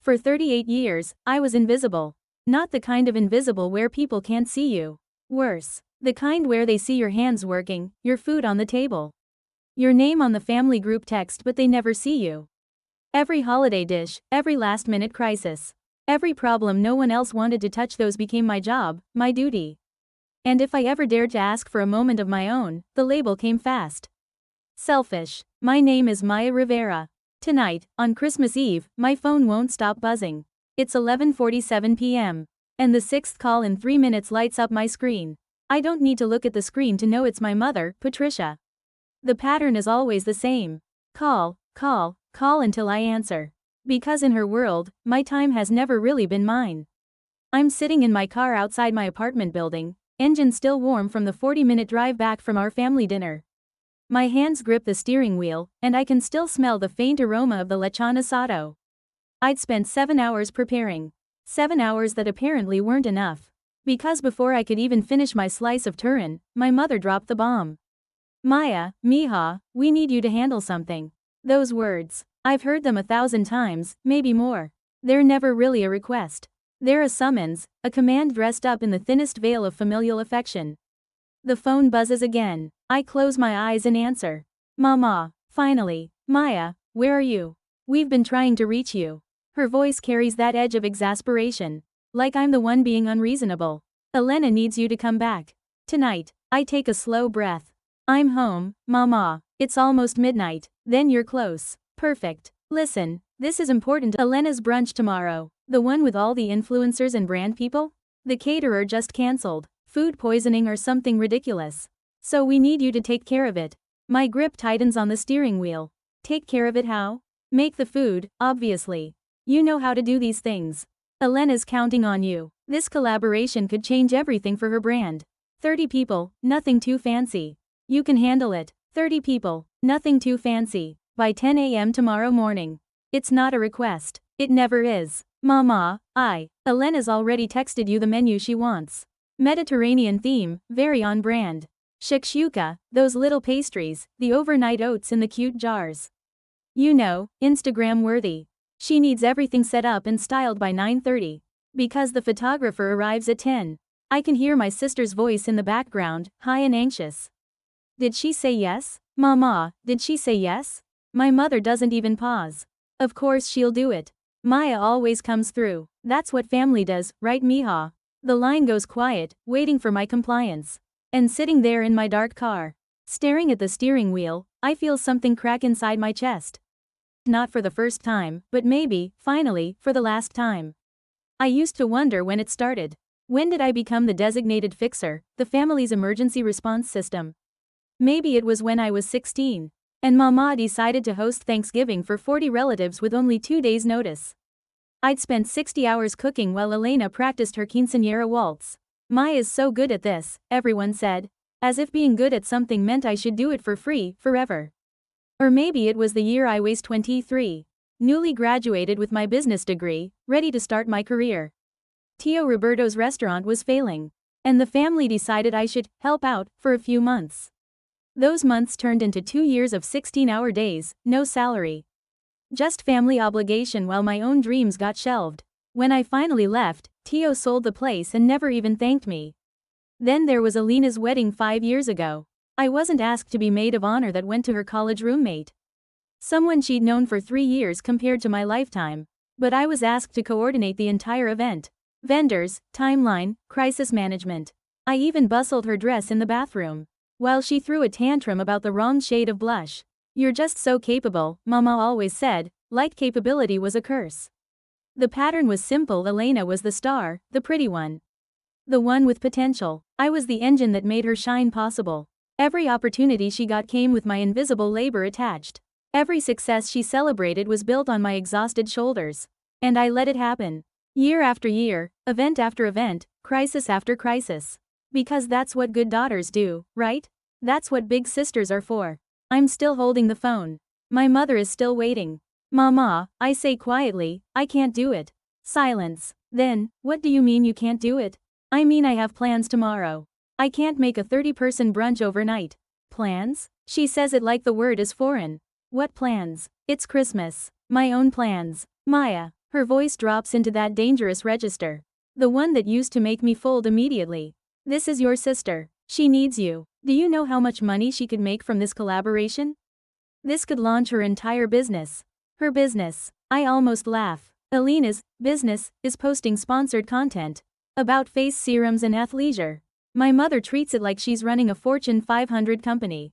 For 38 years, I was invisible. Not the kind of invisible where people can't see you. Worse. The kind where they see your hands working, your food on the table, your name on the family group text, but they never see you. Every holiday dish, every last-minute crisis, every problem no one else wanted to touch, those became my job, my duty. And if I ever dared to ask for a moment of my own, the label came fast. Selfish. My name is Maya Rivera. Tonight, on Christmas Eve, my phone won't stop buzzing. It's 11:47 p.m. And the sixth call in 3 minutes lights up my screen. I don't need to look at the screen to know it's my mother, Patricia. The pattern is always the same. Call, call, call until I answer. Because in her world, my time has never really been mine. I'm sitting in my car outside my apartment building, engine still warm from the 40-minute drive back from our family dinner. My hands grip the steering wheel, and I can still smell the faint aroma of the lechon asado. I'd spent 7 hours preparing. 7 hours that apparently weren't enough. Because before I could even finish my slice of turin, my mother dropped the bomb. Maya, mija, we need you to handle something. Those words. I've heard them 1,000 times, maybe more. They're never really a request. They're a summons, a command dressed up in the thinnest veil of familial affection. The phone buzzes again. I close my eyes and answer. Mama. Finally. Maya, where are you? We've been trying to reach you. Her voice carries that edge of exasperation. Like I'm the one being unreasonable. Elena needs you to come back. Tonight. I take a slow breath. I'm home, Mama. It's almost midnight. Then you're close. Perfect. Listen, this is important. Elena's brunch tomorrow. The one with all the influencers and brand people? The caterer just cancelled. Food poisoning or something ridiculous. So we need you to take care of it. My grip tightens on the steering wheel. Take care of it how? Make the food, obviously. You know how to do these things. Elena's counting on you. This collaboration could change everything for her brand. 30 people, nothing too fancy. You can handle it. 30 people, nothing too fancy. By 10 a.m. tomorrow morning. It's not a request. It never is. Mama, Elena's already texted you the menu she wants. Mediterranean theme, very on brand. Shakshuka, those little pastries, the overnight oats in the cute jars. You know, Instagram worthy. She needs everything set up and styled by 9:30. Because the photographer arrives at 10. I can hear my sister's voice in the background, high and anxious. Did she say yes? Mama, did she say yes? My mother doesn't even pause. Of course she'll do it. Maya always comes through. That's what family does, right mija? The line goes quiet, waiting for my compliance. And sitting there in my dark car, staring at the steering wheel, I feel something crack inside my chest. Not for the first time, but maybe, finally, for the last time. I used to wonder when it started. When did I become the designated fixer, the family's emergency response system? Maybe it was when I was 16. And Mama decided to host Thanksgiving for 40 relatives with only 2 days' notice. I'd spent 60 hours cooking while Elena practiced her quinceañera waltz. Maya's so good at this, everyone said. As if being good at something meant I should do it for free, forever. Or maybe it was the year I was 23. Newly graduated with my business degree, ready to start my career. Tio Roberto's restaurant was failing. And the family decided I should help out for a few months. Those months turned into 2 years of 16-hour days, no salary. Just family obligation while my own dreams got shelved. When I finally left, Tio sold the place and never even thanked me. Then there was Alina's wedding 5 years ago. I wasn't asked to be maid of honor that went to her college roommate. Someone she'd known for 3 years compared to my lifetime. But I was asked to coordinate the entire event. Vendors, timeline, crisis management. I even bustled her dress in the bathroom. While she threw a tantrum about the wrong shade of blush. You're just so capable, Mama always said. Light capability was a curse. The pattern was simple. Elena was the star, the pretty one. The one with potential. I was the engine that made her shine possible. Every opportunity she got came with my invisible labor attached. Every success she celebrated was built on my exhausted shoulders. And I let it happen. Year after year, event after event, crisis after crisis. Because that's what good daughters do, right? That's what big sisters are for. I'm still holding the phone. My mother is still waiting. Mama, I say quietly, I can't do it. Silence. Then, what do you mean you can't do it? I mean I have plans tomorrow. I can't make a 30-person brunch overnight. Plans? She says it like the word is foreign. What plans? It's Christmas. My own plans. Maya, Her voice drops into that dangerous register. The one that used to make me fold immediately. This is your sister. She needs you. Do you know how much money she could make from this collaboration? This could launch her entire business. Her business. I almost laugh. Alina's business is posting sponsored content about face serums and athleisure. My mother treats it like she's running a Fortune 500 company.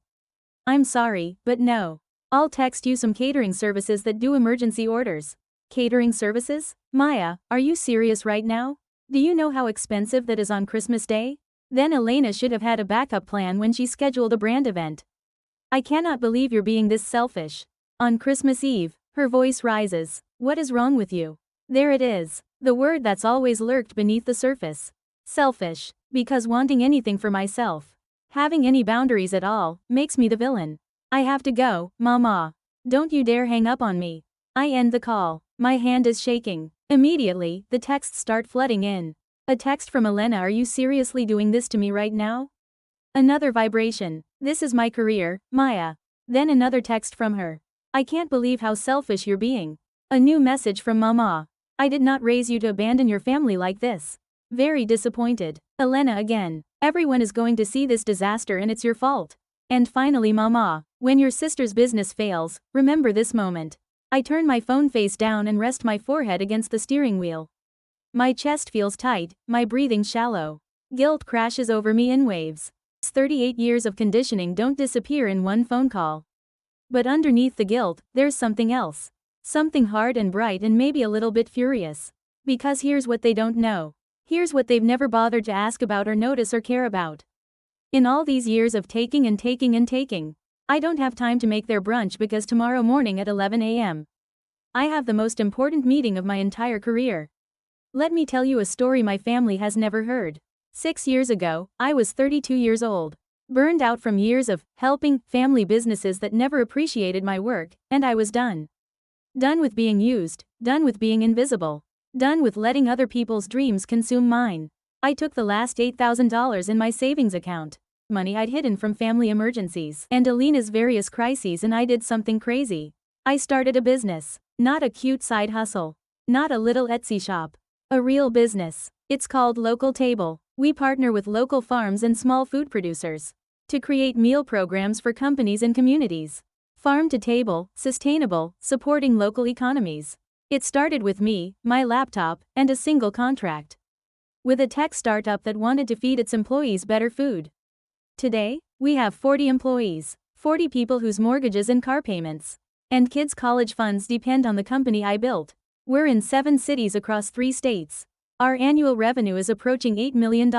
I'm sorry, but no. I'll text you some catering services that do emergency orders. Catering services? Maya, are you serious right now? Do you know how expensive that is on Christmas Day? Then Elena should have had a backup plan when she scheduled a brand event. I cannot believe you're being this selfish. On Christmas Eve, her voice rises. What is wrong with you? There it is. The word that's always lurked beneath the surface. Selfish. Because wanting anything for myself, having any boundaries at all, makes me the villain. I have to go, Mama. Don't you dare hang up on me. I end the call. My hand is shaking. Immediately, the texts start flooding in. A text from Elena: are you seriously doing this to me right now? Another vibration. This is my career, Maya. Then another text from her. I can't believe how selfish you're being. A new message from Mama. I did not raise you to abandon your family like this. Very disappointed. Elena again. Everyone is going to see this disaster and it's your fault. And finally, Mama. When your sister's business fails, remember this moment. I turn my phone face down and rest my forehead against the steering wheel. My chest feels tight, my breathing shallow. Guilt crashes over me in waves. 38 years of conditioning don't disappear in one phone call. But underneath the guilt, there's something else. Something hard and bright and maybe a little bit furious. Because here's what they don't know. Here's what they've never bothered to ask about or notice or care about. In all these years of taking and taking and taking, I don't have time to make their brunch because tomorrow morning at 11 a.m. I have the most important meeting of my entire career. Let me tell you a story my family has never heard. 6 years ago, I was 32 years old. Burned out from years of helping family businesses that never appreciated my work, and I was done. Done with being used, done with being invisible, done with letting other people's dreams consume mine. I took the last $8,000 in my savings account, money I'd hidden from family emergencies and Alina's various crises, and I did something crazy. I started a business. Not a cute side hustle. Not a little Etsy shop. A real business. It's called Local Table. We partner with local farms and small food producers to create meal programs for companies and communities. Farm to table, sustainable, supporting local economies. It started with me, my laptop, and a single contract. With a tech startup that wanted to feed its employees better food. Today, we have 40 employees, 40 people whose mortgages and car payments and kids' college funds depend on the company I built. We're in 7 cities across 3 states. Our annual revenue is approaching $8 million.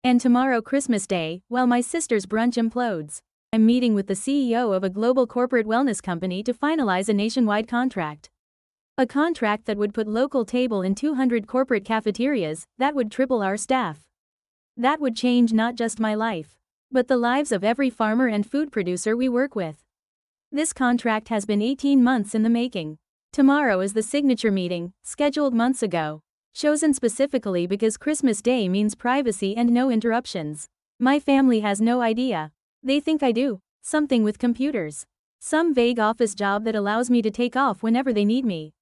And tomorrow, Christmas Day, while my sister's brunch implodes, I'm meeting with the CEO of a global corporate wellness company to finalize a nationwide contract. A contract that would put Local Table in 200 corporate cafeterias, that would triple our staff. That would change not just my life, but the lives of every farmer and food producer we work with. This contract has been 18 months in the making. Tomorrow is the signature meeting, scheduled months ago. Chosen specifically because Christmas Day means privacy and no interruptions. My family has no idea. They think I do something with computers. Some vague office job that allows me to take off whenever they need me.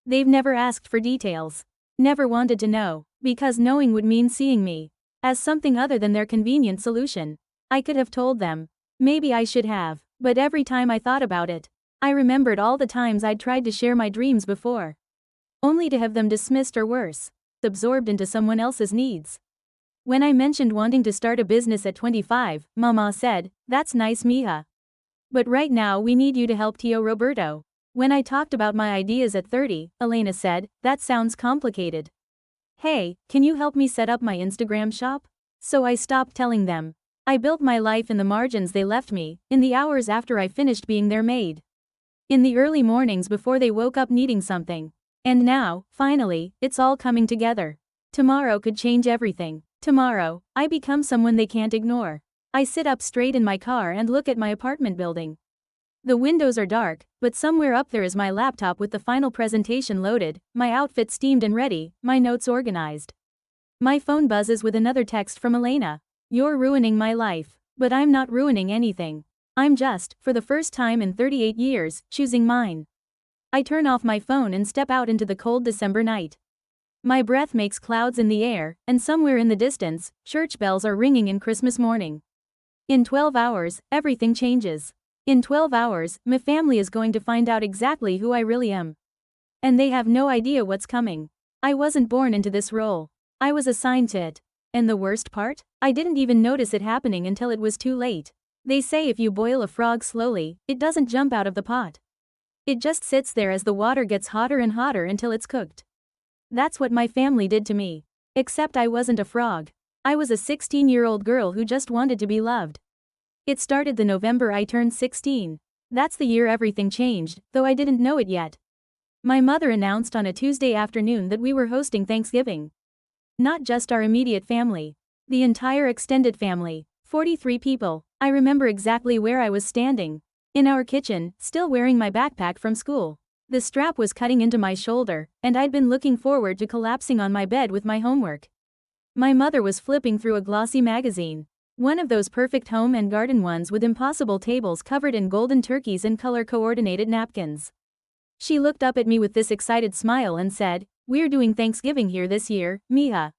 They've never asked for details. Never wanted to know, because knowing would mean seeing me as something other than their convenient solution. I could have told them. Maybe I should have, but every time I thought about it, I remembered all the times I'd tried to share my dreams before, only to have them dismissed or worse, absorbed into someone else's needs. When I mentioned wanting to start a business at 25, Mama said, "That's nice, Mija. But right now we need you to help Tio Roberto." When I talked about my ideas at 30, Elena said, "That sounds complicated. Hey, can you help me set up my Instagram shop?" So I stopped telling them. I built my life in the margins they left me, in the hours after I finished being their maid. In the early mornings before they woke up needing something. And now, finally, it's all coming together. Tomorrow could change everything. Tomorrow, I become someone they can't ignore. I sit up straight in my car and look at my apartment building. The windows are dark, but somewhere up there is my laptop with the final presentation loaded, my outfit steamed and ready, my notes organized. My phone buzzes with another text from Elena. "You're ruining my life." But I'm not ruining anything. I'm just, for the first time in 38 years, choosing mine. I turn off my phone and step out into the cold December night. My breath makes clouds in the air, and somewhere in the distance, church bells are ringing in Christmas morning. In 12 hours, everything changes. In 12 hours, my family is going to find out exactly who I really am. And they have no idea what's coming. I wasn't born into this role. I was assigned to it. And the worst part? I didn't even notice it happening until it was too late. They say if you boil a frog slowly, it doesn't jump out of the pot. It just sits there as the water gets hotter and hotter until it's cooked. That's what my family did to me. Except I wasn't a frog. I was a 16-year-old girl who just wanted to be loved. It started the November I turned 16. That's the year everything changed, though I didn't know it yet. My mother announced on a Tuesday afternoon that we were hosting Thanksgiving. Not just our immediate family. The entire extended family. 43 people. I remember exactly where I was standing. In our kitchen, still wearing my backpack from school. The strap was cutting into my shoulder, and I'd been looking forward to collapsing on my bed with my homework. My mother was flipping through a glossy magazine. One of those perfect home and garden ones with impossible tables covered in golden turkeys and color-coordinated napkins. She looked up at me with this excited smile and said, "We're doing Thanksgiving here this year, Mija.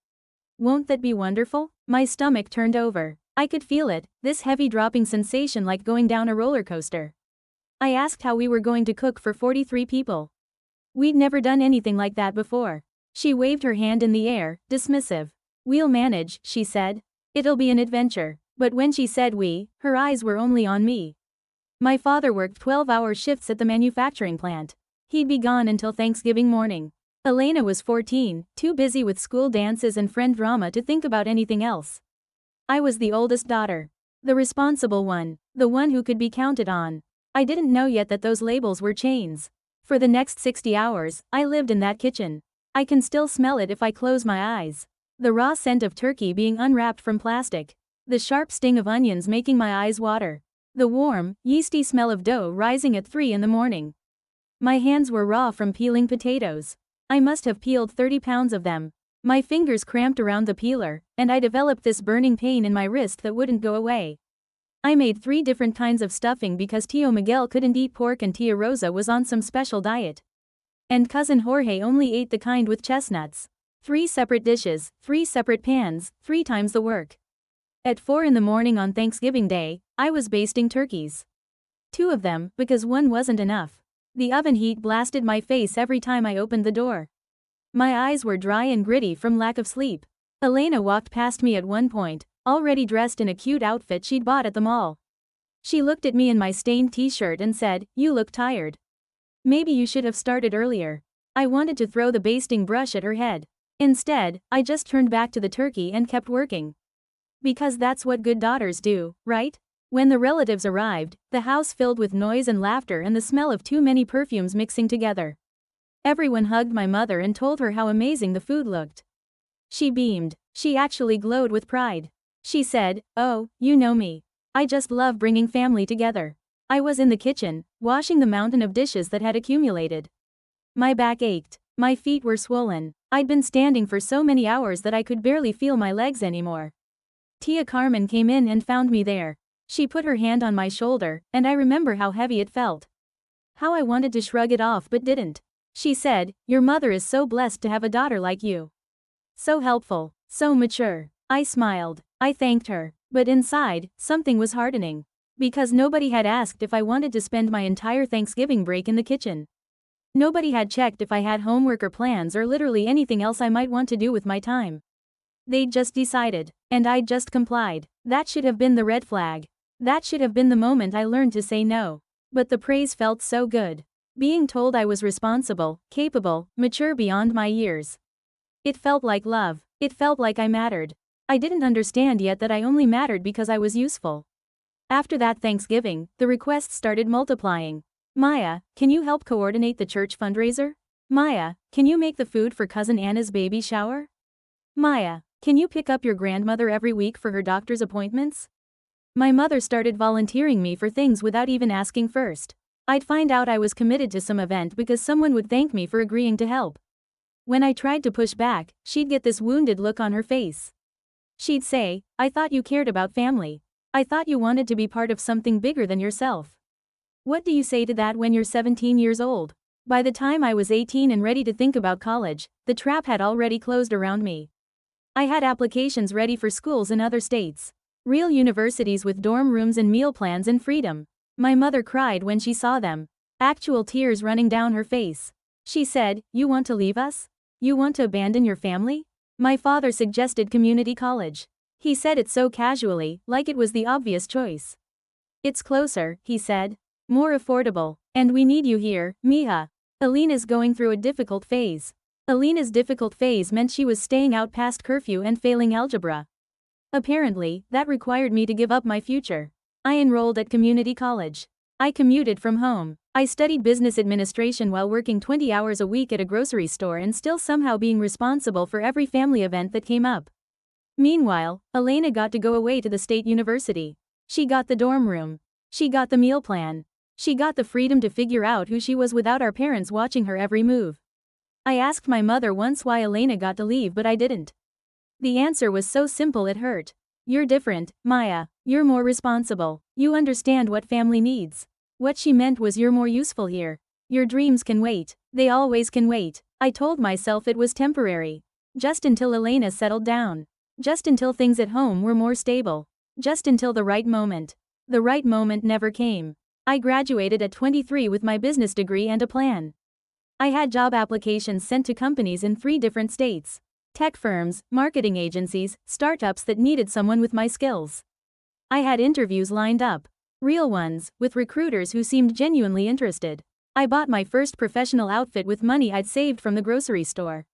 Won't that be wonderful?" My stomach turned over. I could feel it, this heavy dropping sensation like going down a roller coaster. I asked how we were going to cook for 43 people. We'd never done anything like that before. She waved her hand in the air, dismissive. "We'll manage," she said. "It'll be an adventure." But when she said we, her eyes were only on me. My father worked 12-hour shifts at the manufacturing plant. He'd be gone until Thanksgiving morning. Elena was 14, too busy with school dances and friend drama to think about anything else. I was the oldest daughter. The responsible one. The one who could be counted on. I didn't know yet that those labels were chains. For the next 60 hours, I lived in that kitchen. I can still smell it if I close my eyes. The raw scent of turkey being unwrapped from plastic. The sharp sting of onions making my eyes water. The warm, yeasty smell of dough rising at 3 in the morning. My hands were raw from peeling potatoes. I must have peeled 30 pounds of them. My fingers cramped around the peeler, and I developed this burning pain in my wrist that wouldn't go away. I made 3 different kinds of stuffing because Tio Miguel couldn't eat pork and Tia Rosa was on some special diet. And Cousin Jorge only ate the kind with chestnuts. 3 separate dishes, 3 separate pans, 3 times the work. At 4 in the morning on Thanksgiving Day, I was basting turkeys. 2 of them, because 1 wasn't enough. The oven heat blasted my face every time I opened the door. My eyes were dry and gritty from lack of sleep. Elena walked past me at one point, already dressed in a cute outfit she'd bought at the mall. She looked at me in my stained t-shirt and said, "You look tired. Maybe you should have started earlier." I wanted to throw the basting brush at her head. Instead, I just turned back to the turkey and kept working. Because that's what good daughters do, right? When the relatives arrived, the house filled with noise and laughter and the smell of too many perfumes mixing together. Everyone hugged my mother and told her how amazing the food looked. She beamed. She actually glowed with pride. She said, "Oh, you know me. I just love bringing family together." I was in the kitchen, washing the mountain of dishes that had accumulated. My back ached. My feet were swollen. I'd been standing for so many hours that I could barely feel my legs anymore. Tia Carmen came in and found me there. She put her hand on my shoulder, and I remember how heavy it felt. How I wanted to shrug it off but didn't. She said, "Your mother is so blessed to have a daughter like you. So helpful, so mature." I smiled. I thanked her. But inside, something was hardening. Because nobody had asked if I wanted to spend my entire Thanksgiving break in the kitchen. Nobody had checked if I had homework or plans or literally anything else I might want to do with my time. They'd just decided, and I'd just complied. That should have been the red flag. That should have been the moment I learned to say no. But the praise felt so good. Being told I was responsible, capable, mature beyond my years. It felt like love. It felt like I mattered. I didn't understand yet that I only mattered because I was useful. After that Thanksgiving, the requests started multiplying. "Maya, can you help coordinate the church fundraiser? Maya, can you make the food for Cousin Anna's baby shower? Maya, can you pick up your grandmother every week for her doctor's appointments?" My mother started volunteering me for things without even asking first. I'd find out I was committed to some event because someone would thank me for agreeing to help. When I tried to push back, she'd get this wounded look on her face. She'd say, "I thought you cared about family. I thought you wanted to be part of something bigger than yourself." What do you say to that when you're 17 years old? By the time I was 18 and ready to think about college, the trap had already closed around me. I had applications ready for schools in other states. Real universities with dorm rooms and meal plans and freedom. My mother cried when she saw them. Actual tears running down her face. She said, "You want to leave us? You want to abandon your family?" My father suggested community college. He said it so casually, like it was the obvious choice. "It's closer," he said. "More affordable. And we need you here, Mija." Alina's going through a difficult phase. Alina's difficult phase meant she was staying out past curfew and failing algebra. Apparently, that required me to give up my future. I enrolled at community college. I commuted from home. I studied business administration while working 20 hours a week at a grocery store and still somehow being responsible for every family event that came up. Meanwhile, Elena got to go away to the state university. She got the dorm room. She got the meal plan. She got the freedom to figure out who she was without our parents watching her every move. I asked my mother once why Elena got to leave, but I didn't. The answer was so simple it hurt. "You're different, Maya. You're more responsible. You understand what family needs." What she meant was you're more useful here. Your dreams can wait. They always can wait. I told myself it was temporary. Just until Elena settled down. Just until things at home were more stable. Just until the right moment. The right moment never came. I graduated at 23 with my business degree and a plan. I had job applications sent to companies in 3 different states. Tech firms, marketing agencies, startups that needed someone with my skills. I had interviews lined up. Real ones, with recruiters who seemed genuinely interested. I bought my first professional outfit with money I'd saved from the grocery store.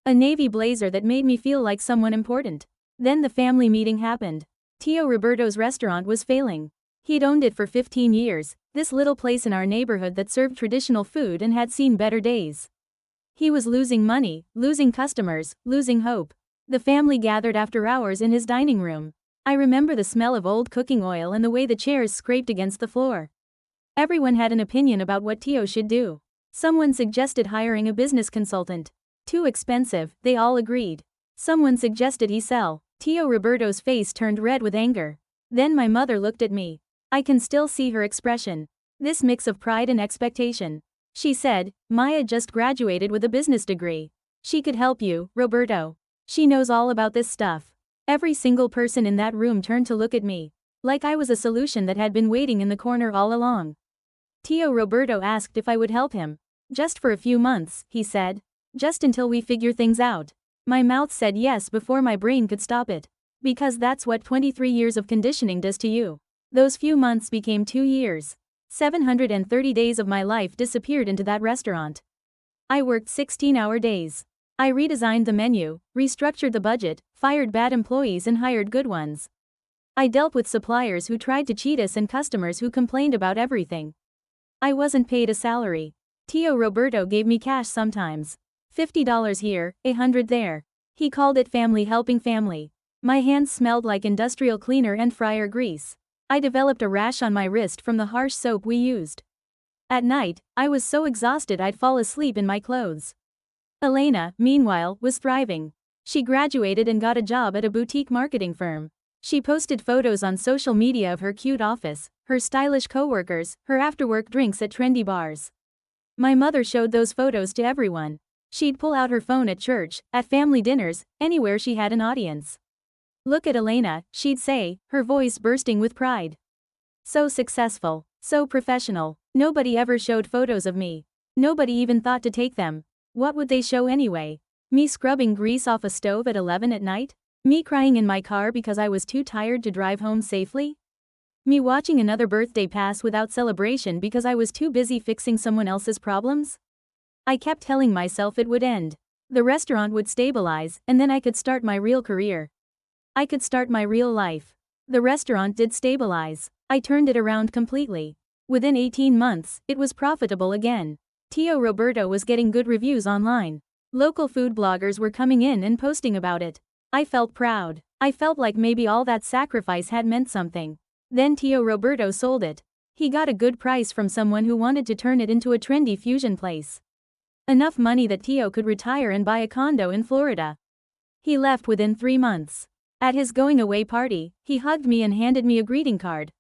A navy blazer that made me feel like someone important. Then the family meeting happened. Tio Roberto's restaurant was failing. He'd owned it for 15 years, this little place in our neighborhood that served traditional food and had seen better days. He was losing money, losing customers, losing hope. The family gathered after hours in his dining room. I remember the smell of old cooking oil and the way the chairs scraped against the floor. Everyone had an opinion about what Tio should do. Someone suggested hiring a business consultant. Too expensive, they all agreed. Someone suggested he sell. Tio Roberto's face turned red with anger. Then my mother looked at me. I can still see her expression. This mix of pride and expectation. She said, "Maya just graduated with a business degree. She could help you, Roberto. She knows all about this stuff." Every single person in that room turned to look at me. Like I was a solution that had been waiting in the corner all along. Tio Roberto asked if I would help him. "Just for a few months," he said. "Just until we figure things out." My mouth said yes before my brain could stop it. Because that's what 23 years of conditioning does to you. Those few months became 2 years. 730 days of my life disappeared into that restaurant. I worked 16-hour days. I redesigned the menu, restructured the budget, fired bad employees and hired good ones. I dealt with suppliers who tried to cheat us and customers who complained about everything. I wasn't paid a salary. Tio Roberto gave me cash sometimes. $50 here, $100 there. He called it family helping family. My hands smelled like industrial cleaner and fryer grease. I developed a rash on my wrist from the harsh soap we used. At night, I was so exhausted I'd fall asleep in my clothes. Elena, meanwhile, was thriving. She graduated and got a job at a boutique marketing firm. She posted photos on social media of her cute office, her stylish coworkers, her after-work drinks at trendy bars. My mother showed those photos to everyone. She'd pull out her phone at church, at family dinners, anywhere she had an audience. "Look at Elena," she'd say, her voice bursting with pride. So successful, so professional. Nobody ever showed photos of me. Nobody even thought to take them. What would they show anyway? Me scrubbing grease off a stove at 11 at night? Me crying in my car because I was too tired to drive home safely? Me watching another birthday pass without celebration because I was too busy fixing someone else's problems? I kept telling myself it would end. The restaurant would stabilize, and then I could start my real career. I could start my real life. The restaurant did stabilize. I turned it around completely. Within 18 months, it was profitable again. Tio Roberto was getting good reviews online. Local food bloggers were coming in and posting about it. I felt proud. I felt like maybe all that sacrifice had meant something. Then Tio Roberto sold it. He got a good price from someone who wanted to turn it into a trendy fusion place. Enough money that Tio could retire and buy a condo in Florida. He left within 3 months. At his going-away party, he hugged me and handed me a greeting card.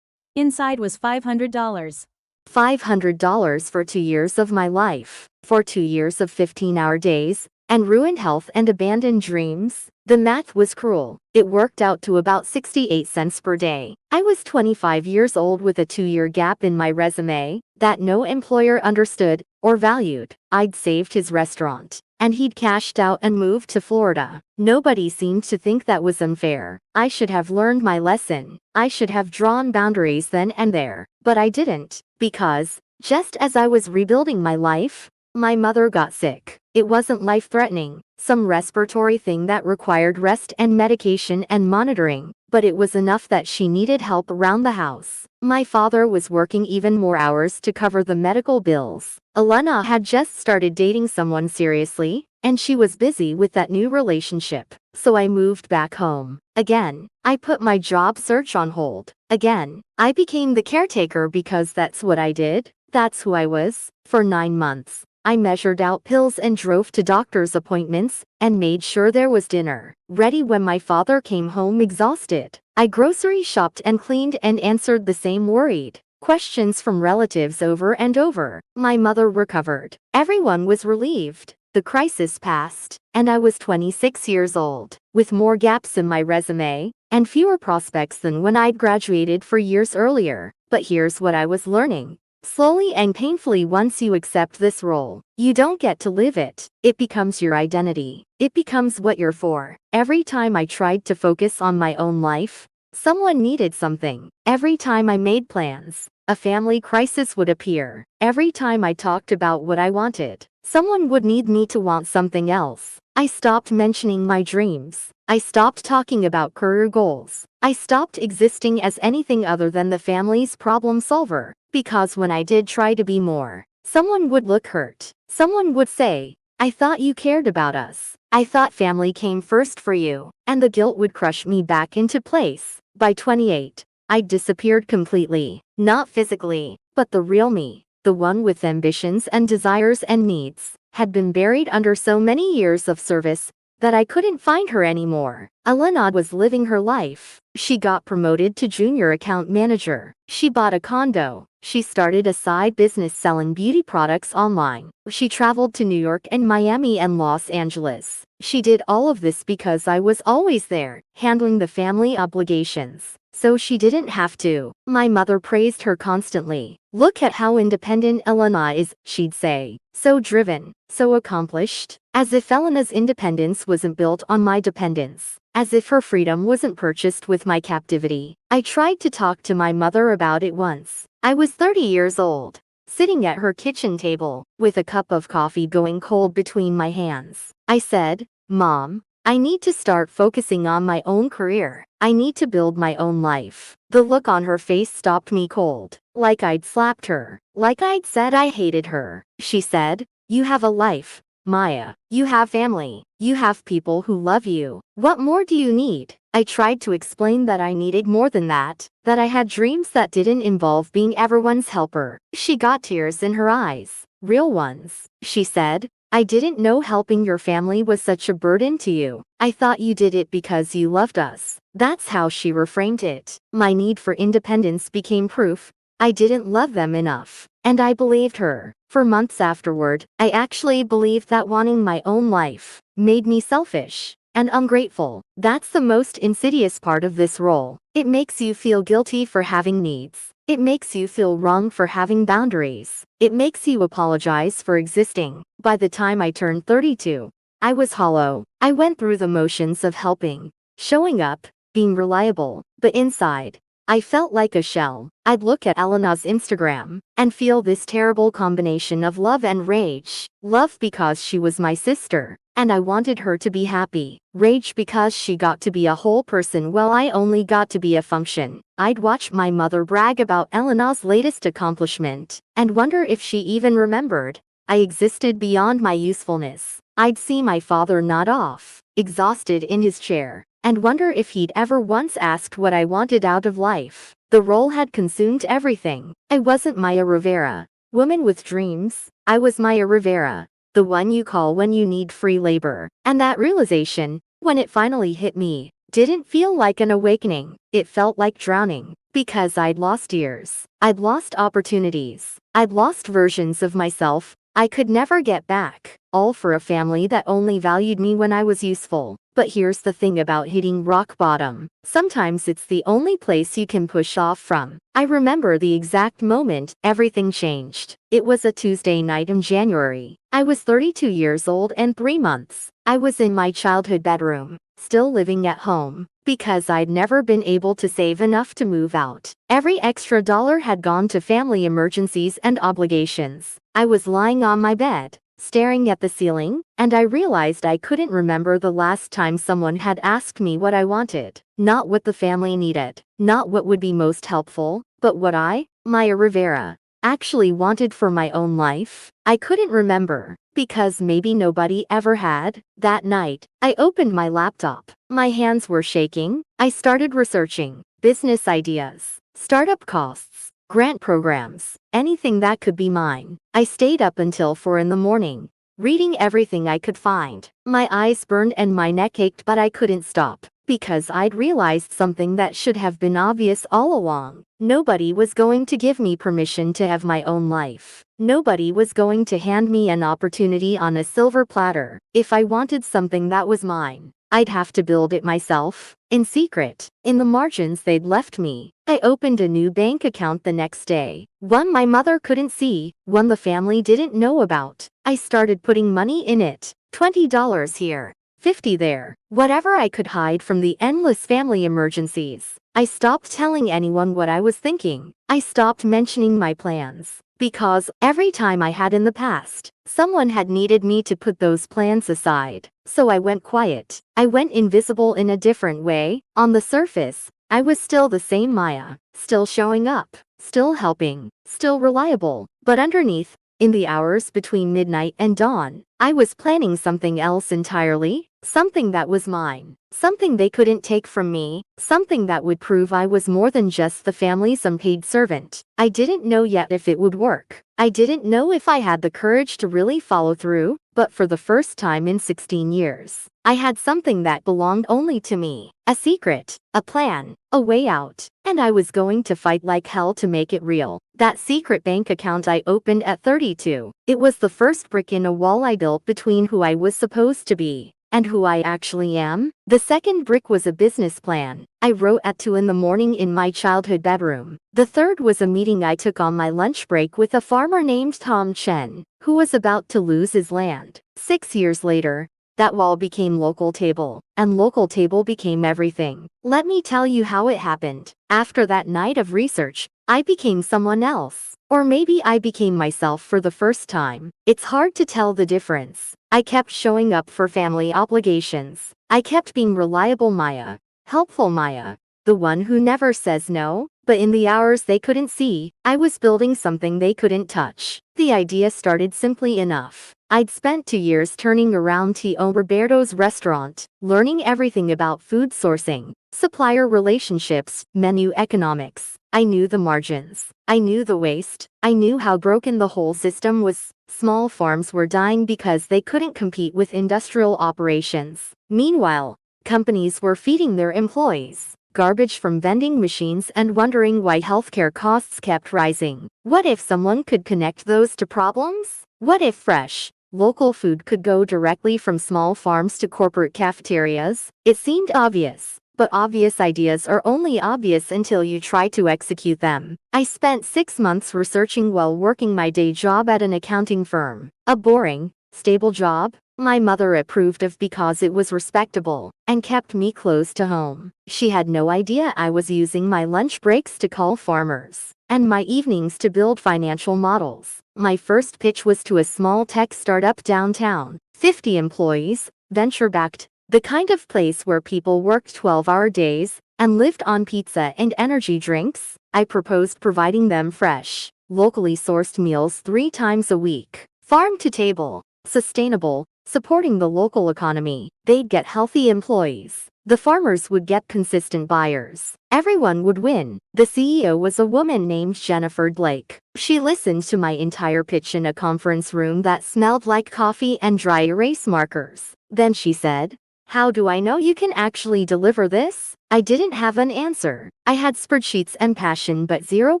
Inside was $500. $500 for 2 years of my life, for 2 years of 15-hour days, and ruined health and abandoned dreams. The math was cruel. It worked out to about 68 cents per day. I was 25 years old with a 2-year gap in my resume that no employer understood or valued. I'd saved his restaurant, and he'd cashed out and moved to Florida. Nobody seemed to think that was unfair. I should have learned my lesson. I should have drawn boundaries then and there. But I didn't, because, just as I was rebuilding my life, my mother got sick. It wasn't life-threatening, some respiratory thing that required rest and medication and monitoring, but it was enough that she needed help around the house. My father was working even more hours to cover the medical bills. Elena had just started dating someone seriously, and she was busy with that new relationship. So I moved back home. Again, I put my job search on hold. Again, I became the caretaker because that's what I did. That's who I was. For 9 months, I measured out pills and drove to doctor's appointments, and made sure there was dinner ready when my father came home exhausted. I grocery shopped and cleaned and answered the same worried questions from relatives over and over. My mother recovered. Everyone was relieved. The crisis passed, and I was 26 years old, with more gaps in my resume, and fewer prospects than when I'd graduated 4 years earlier. But here's what I was learning. Slowly and painfully, once you accept this role, you don't get to live it. It becomes your identity. It becomes what you're for. Every time I tried to focus on my own life, someone needed something. Every time I made plans, a family crisis would appear. Every time I talked about what I wanted, someone would need me to want something else. I stopped mentioning my dreams. I stopped talking about career goals. I stopped existing as anything other than the family's problem solver. Because when I did try to be more, someone would look hurt. Someone would say, "I thought you cared about us. I thought family came first for you." And the guilt would crush me back into place. By 28, I'd disappeared completely. Not physically, but the real me, the one with ambitions and desires and needs, had been buried under so many years of service that I couldn't find her anymore. Elena was living her life. She got promoted to junior account manager. She bought a condo. She started a side business selling beauty products online. She traveled to New York and Miami and Los Angeles. She did all of this because I was always there, handling the family obligations, so she didn't have to. My mother praised her constantly. "Look at how independent Elena is," she'd say. "So driven, so accomplished." As if Elena's independence wasn't built on my dependence. As if her freedom wasn't purchased with my captivity. I tried to talk to my mother about it once. I was 30 years old, sitting at her kitchen table, with a cup of coffee going cold between my hands. I said, "Mom, I need to start focusing on my own career. I need to build my own life." The look on her face stopped me cold. Like I'd slapped her. Like I'd said I hated her. She said, "You have a life, Maya. You have family. You have people who love you. What more do you need?" I tried to explain that I needed more than that I had dreams that didn't involve being everyone's helper. She got tears in her eyes. Real ones. She said, "I didn't know helping your family was such a burden to you. I thought you did it because you loved us." That's how she reframed it. My need for independence became proof I didn't love them enough. And I believed her. For months afterward, I actually believed that wanting my own life made me selfish and ungrateful. That's the most insidious part of this role. It makes you feel guilty for having needs. It makes you feel wrong for having boundaries. It makes you apologize for existing. By the time I turned 32, I was hollow. I went through the motions of helping, showing up, being reliable, but inside, I felt like a shell. I'd look at Elena's Instagram and feel this terrible combination of love and rage. Love because she was my sister, and I wanted her to be happy. Rage because she got to be a whole person while I only got to be a function. I'd watch my mother brag about Elena's latest accomplishment and wonder if she even remembered I existed beyond my usefulness. I'd see my father nod off, exhausted in his chair, and wonder if he'd ever once asked what I wanted out of life. The role had consumed everything. I wasn't Maya Rivera, woman with dreams. I was Maya Rivera, the one you call when you need free labor. And that realization, when it finally hit me, didn't feel like an awakening. It felt like drowning. Because I'd lost years. I'd lost opportunities. I'd lost versions of myself I could never get back. All for a family that only valued me when I was useful. But here's the thing about hitting rock bottom. Sometimes it's the only place you can push off from. I remember the exact moment everything changed. It was a Tuesday night in January. I was 32 years old and 3 months. I was in my childhood bedroom, still living at home, because I'd never been able to save enough to move out. Every extra dollar had gone to family emergencies and obligations. I was lying on my bed, staring at the ceiling, and I realized I couldn't remember the last time someone had asked me what I wanted. Not what the family needed, not what would be most helpful, but what I, Maya Rivera, actually wanted for my own life. I couldn't remember, because maybe nobody ever had. That night, I opened my laptop. My hands were shaking. I started researching business ideas, startup costs, grant programs, anything that could be mine. I stayed up until 4 in the morning, reading everything I could find. My eyes burned and my neck ached, but I couldn't stop, because I'd realized something that should have been obvious all along. Nobody was going to give me permission to have my own life. Nobody was going to hand me an opportunity on a silver platter. If I wanted something that was mine, I'd have to build it myself, in secret, in the margins they'd left me. I opened a new bank account the next day. One my mother couldn't see, one the family didn't know about. I started putting money in it. $20 here, 50 there, whatever I could hide from the endless family emergencies. I stopped telling anyone what I was thinking. I stopped mentioning my plans. Because every time I had in the past, someone had needed me to put those plans aside. So I went quiet. I went invisible in a different way. On the surface, I was still the same Maya, still showing up, still helping, still reliable. But underneath, in the hours between midnight and dawn, I was planning something else entirely. Something that was mine. Something they couldn't take from me. Something that would prove I was more than just the family's unpaid servant. I didn't know yet if it would work. I didn't know if I had the courage to really follow through, but for the first time in 16 years, I had something that belonged only to me. A secret, a plan, a way out, and I was going to fight like hell to make it real. That secret bank account I opened at 32. It was the first brick in a wall I built between who I was supposed to be and who I actually am. The second brick was a business plan I wrote at 2 in the morning in my childhood bedroom. The third was a meeting I took on my lunch break with a farmer named Tom Chen, who was about to lose his land. 6 years later, that wall became local table, and local table became everything. Let me tell you how it happened. After that night of research, I became someone else. Or maybe I became myself for the first time. It's hard to tell the difference. I kept showing up for family obligations. I kept being reliable Maya, helpful Maya, the one who never says no. But in the hours they couldn't see, I was building something they couldn't touch. The idea started simply enough. I'd spent 2 years turning around Tio Roberto's restaurant, learning everything about food sourcing, supplier relationships, menu economics. I knew the margins. I knew the waste. I knew how broken the whole system was. Small farms were dying because they couldn't compete with industrial operations. Meanwhile, companies were feeding their employees garbage from vending machines and wondering why healthcare costs kept rising. What if someone could connect those two problems? What if fresh, local food could go directly from small farms to corporate cafeterias? It seemed obvious. But obvious ideas are only obvious until you try to execute them. I spent 6 months researching while working my day job at an accounting firm. A boring, stable job my mother approved of because it was respectable and kept me close to home. She had no idea I was using my lunch breaks to call farmers and my evenings to build financial models. My first pitch was to a small tech startup downtown, 50 employees, venture-backed, the kind of place where people worked 12-hour days and lived on pizza and energy drinks. I proposed providing them fresh, locally sourced meals 3 times a week, farm to table, sustainable, supporting the local economy. They'd get healthy employees. The farmers would get consistent buyers. Everyone would win. The CEO was a woman named Jennifer Blake. She listened to my entire pitch in a conference room that smelled like coffee and dry erase markers. Then she said, How do I know you can actually deliver this? I didn't have an answer. I had spreadsheets and passion but zero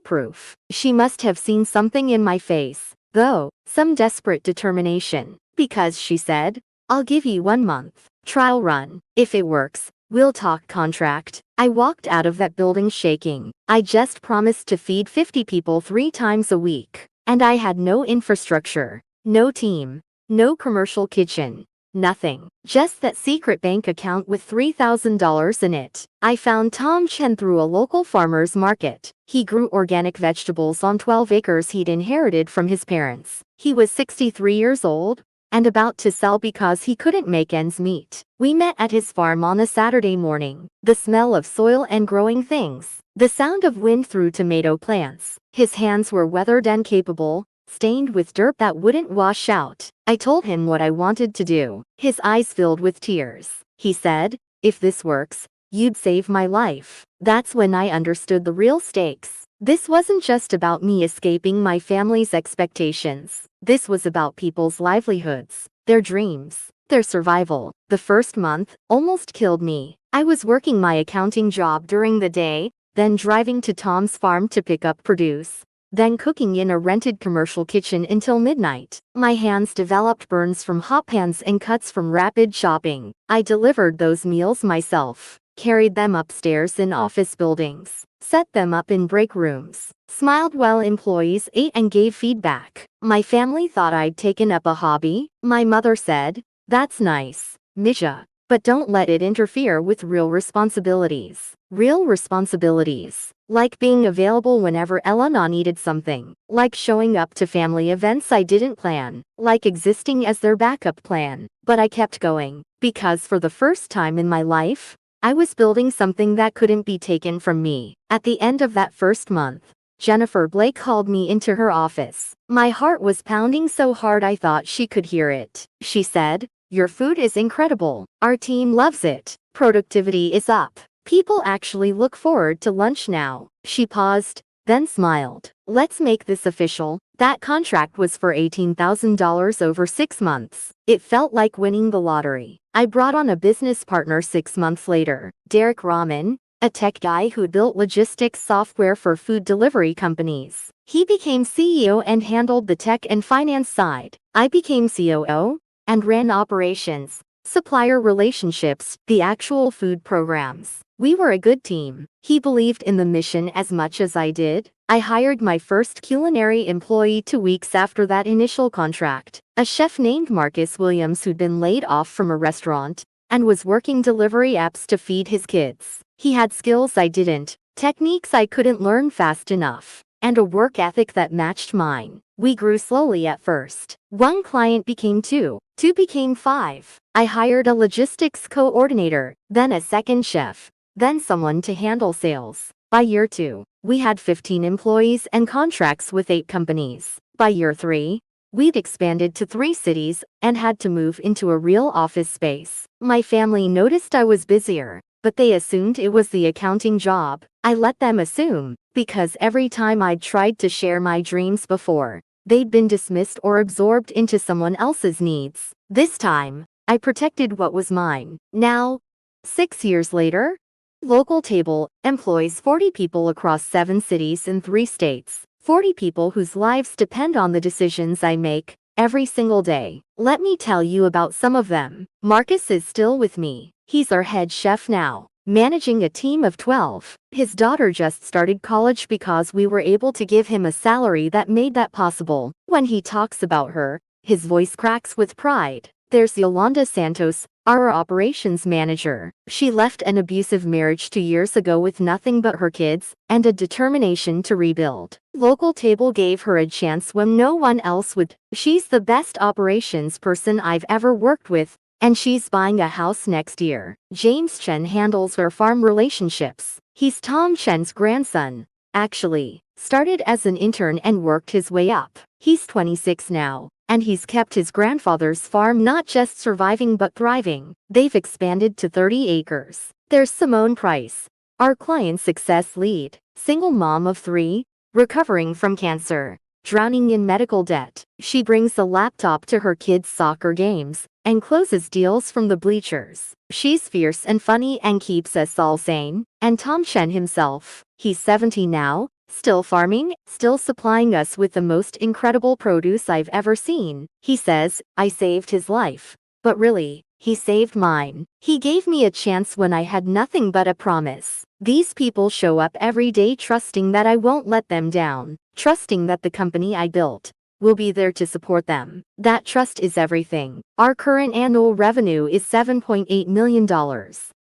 proof. She must have seen something in my face, though, some desperate determination, because she said, I'll give you 1 month. Trial run. If it works, we'll talk contract. I walked out of that building shaking. I just promised to feed 50 people 3 times a week. And I had no infrastructure, no team, no commercial kitchen. Nothing. Just that secret bank account with $3,000 in it. I found Tom Chen through a local farmer's market. He grew organic vegetables on 12 acres he'd inherited from his parents. He was 63 years old and about to sell because he couldn't make ends meet. We met at his farm on a Saturday morning. The smell of soil and growing things. The sound of wind through tomato plants. His hands were weathered and capable, stained with dirt that wouldn't wash out. I told him what I wanted to do. His eyes filled with tears. He said, if this works, you'd save my life. That's when I understood the real stakes. This wasn't just about me escaping my family's expectations. This was about people's livelihoods, their dreams, their survival. The first month almost killed me. I was working my accounting job during the day, then driving to Tom's farm to pick up produce, then cooking in a rented commercial kitchen until midnight. My hands developed burns from hot pans and cuts from rapid chopping. I delivered those meals myself, carried them upstairs in office buildings, set them up in break rooms, smiled while employees ate and gave feedback. My family thought I'd taken up a hobby. My mother said, that's nice, Misha, but don't let it interfere with real responsibilities. Real responsibilities. Like being available whenever Elena needed something. Like showing up to family events I didn't plan. Like existing as their backup plan. But I kept going. Because for the first time in my life, I was building something that couldn't be taken from me. At the end of that first month, Jennifer Blake called me into her office. My heart was pounding so hard I thought she could hear it. She said, your food is incredible. Our team loves it. Productivity is up. People actually look forward to lunch now. She paused, then smiled. Let's make this official. That contract was for $18,000 over 6 months. It felt like winning the lottery. I brought on a business partner 6 months later, Derek Rahman, a tech guy who built logistics software for food delivery companies. He became CEO and handled the tech and finance side. I became COO and ran operations, supplier relationships, the actual food programs. We were a good team. He believed in the mission as much as I did. I hired my first culinary employee 2 weeks after that initial contract, a chef named Marcus Williams who'd been laid off from a restaurant and was working delivery apps to feed his kids. He had skills I didn't, techniques I couldn't learn fast enough, and a work ethic that matched mine. We grew slowly at first. 1 client became 2, 2 became 5. I hired a logistics coordinator, then a second chef, then someone to handle sales. By year 2, we had 15 employees and contracts with 8 companies. By year 3, we'd expanded to 3 cities and had to move into a real office space. My family noticed I was busier, but they assumed it was the accounting job. I let them assume, because every time I'd tried to share my dreams before, they'd been dismissed or absorbed into someone else's needs. This time, I protected what was mine. Now, 6 years later, Local Table employs 40 people across 7 cities in 3 states. 40 people whose lives depend on the decisions I make every single day. Let me tell you about some of them. Marcus is still with me. He's our head chef now, managing a team of 12. His daughter just started college because we were able to give him a salary that made that possible. When he talks about her, his voice cracks with pride. There's Yolanda Santos, our operations manager. She left an abusive marriage 2 years ago with nothing but her kids and a determination to rebuild. Local Table gave her a chance when no one else would. She's the best operations person I've ever worked with, and she's buying a house next year. James Chen handles our farm relationships. He's Tom Chen's grandson. Actually, started as an intern and worked his way up. He's 26 now, and he's kept his grandfather's farm not just surviving but thriving. They've expanded to 30 acres. There's Simone Price, our client success lead, single mom of 3, recovering from cancer, drowning in medical debt. She brings a laptop to her kids' soccer games, and closes deals from the bleachers. She's fierce and funny and keeps us all sane. And Tom Chen himself, he's 70 now, still farming, still supplying us with the most incredible produce I've ever seen. He says, I saved his life. But really, he saved mine. He gave me a chance when I had nothing but a promise. These people show up every day trusting that I won't let them down, trusting that the company I built will be there to support them. That trust is everything. Our current annual revenue is $7.8 million.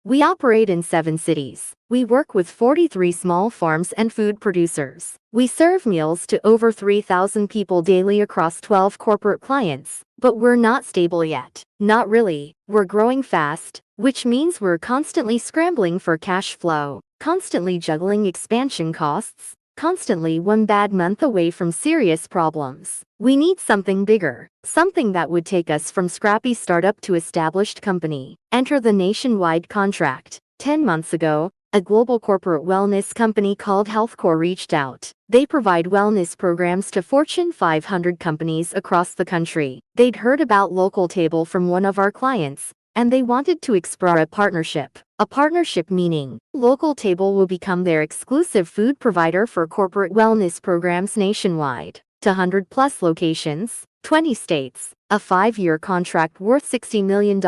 We operate in 7 cities. We work with 43 small farms and food producers. We serve meals to over 3,000 people daily across 12 corporate clients. But we're not stable yet. Not really. We're growing fast, which means we're constantly scrambling for cash flow, constantly juggling expansion costs, constantly one bad month away from serious problems. We need something bigger, something that would take us from scrappy startup to established company. Enter the nationwide contract. 10 months ago, a global corporate wellness company called HealthCore reached out. They provide wellness programs to Fortune 500 companies across the country. They'd heard about Local Table from one of our clients, and they wanted to explore a partnership. A partnership meaning, Local Table will become their exclusive food provider for corporate wellness programs nationwide, to 100+ locations, 20 states, a 5-year contract worth $60 million.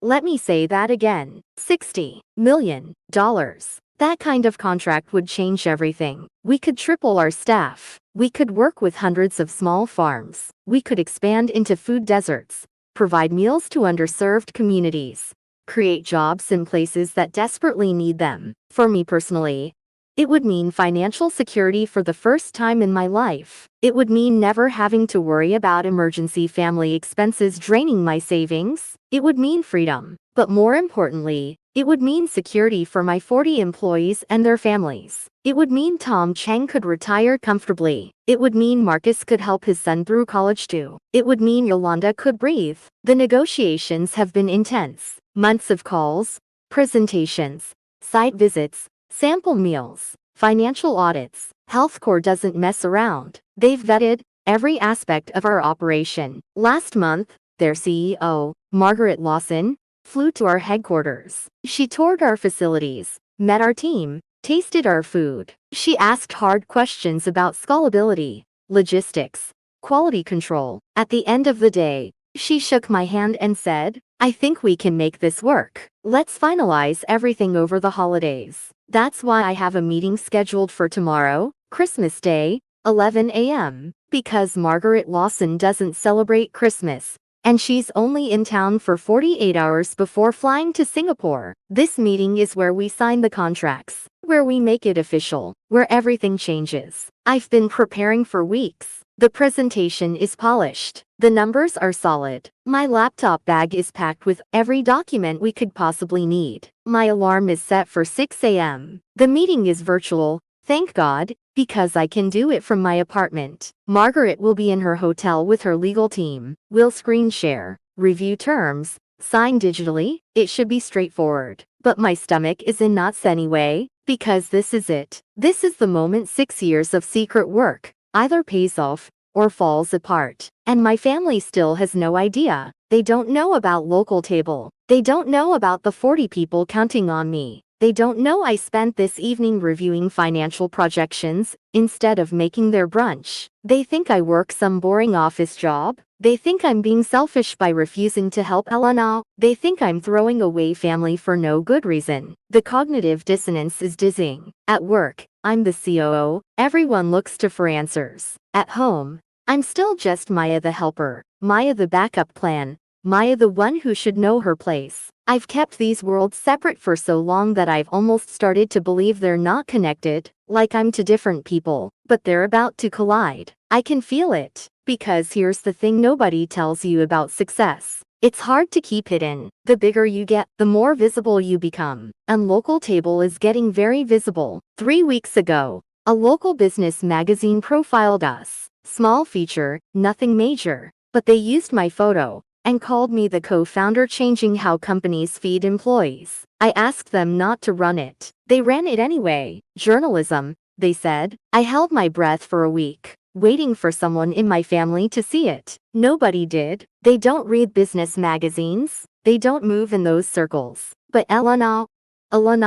Let me say that again, $60 million. That kind of contract would change everything. We could triple our staff. We could work with hundreds of small farms. We could expand into food deserts, provide meals to underserved communities, create jobs in places that desperately need them. For me personally, it would mean financial security for the first time in my life. It would mean never having to worry about emergency family expenses draining my savings. It would mean freedom. But more importantly, it would mean security for my 40 employees and their families. It would mean Tom Chang could retire comfortably. It would mean Marcus could help his son through college too. It would mean Yolanda could breathe. The negotiations have been intense. Months of calls, presentations, site visits, sample meals, financial audits. HealthCore doesn't mess around. They've vetted every aspect of our operation. Last month, their CEO, Margaret Lawson, flew to our headquarters. She toured our facilities, met our team, tasted our food. She asked hard questions about scalability, logistics, quality control. At the end of the day, she shook my hand and said, I think we can make this work. Let's finalize everything over the holidays. That's why I have a meeting scheduled for tomorrow, Christmas Day, 11 a.m. Because Margaret Lawson doesn't celebrate Christmas, and she's only in town for 48 hours before flying to Singapore. This meeting is where we sign the contracts, where we make it official, where everything changes. I've been preparing for weeks. The presentation is polished. The numbers are solid. My laptop bag is packed with every document we could possibly need. My alarm is set for 6 a.m. The meeting is virtual, thank God, because I can do it from my apartment. Margaret will be in her hotel with her legal team. We'll screen share, review terms, sign digitally. It should be straightforward. But my stomach is in knots anyway, because this is it. This is the moment 6 years of secret work either pays off or falls apart. And my family still has no idea. They don't know about Local Table. They don't know about the 40 people counting on me. They don't know I spent this evening reviewing financial projections instead of making their brunch. They think I work some boring office job. They think I'm being selfish by refusing to help Elena. They think I'm throwing away family for no good reason. The cognitive dissonance is dizzying. At work, I'm the COO. Everyone looks to for answers. At home, I'm still just Maya the helper, Maya the backup plan, Maya the one who should know her place. I've kept these worlds separate for so long that I've almost started to believe they're not connected, like I'm two different people, but they're about to collide. I can feel it. Because here's the thing nobody tells you about success. It's hard to keep hidden. The bigger you get, the more visible you become. And Local Table is getting very visible. 3 weeks ago, a local business magazine profiled us. Small feature, nothing major. But they used my photo and called me the co-founder changing how companies feed employees. I asked them not to run it. They ran it anyway. Journalism, they said. I held my breath for a week. waiting for someone in my family to see it. Nobody did. They don't read business magazines. They don't move in those circles. But Elena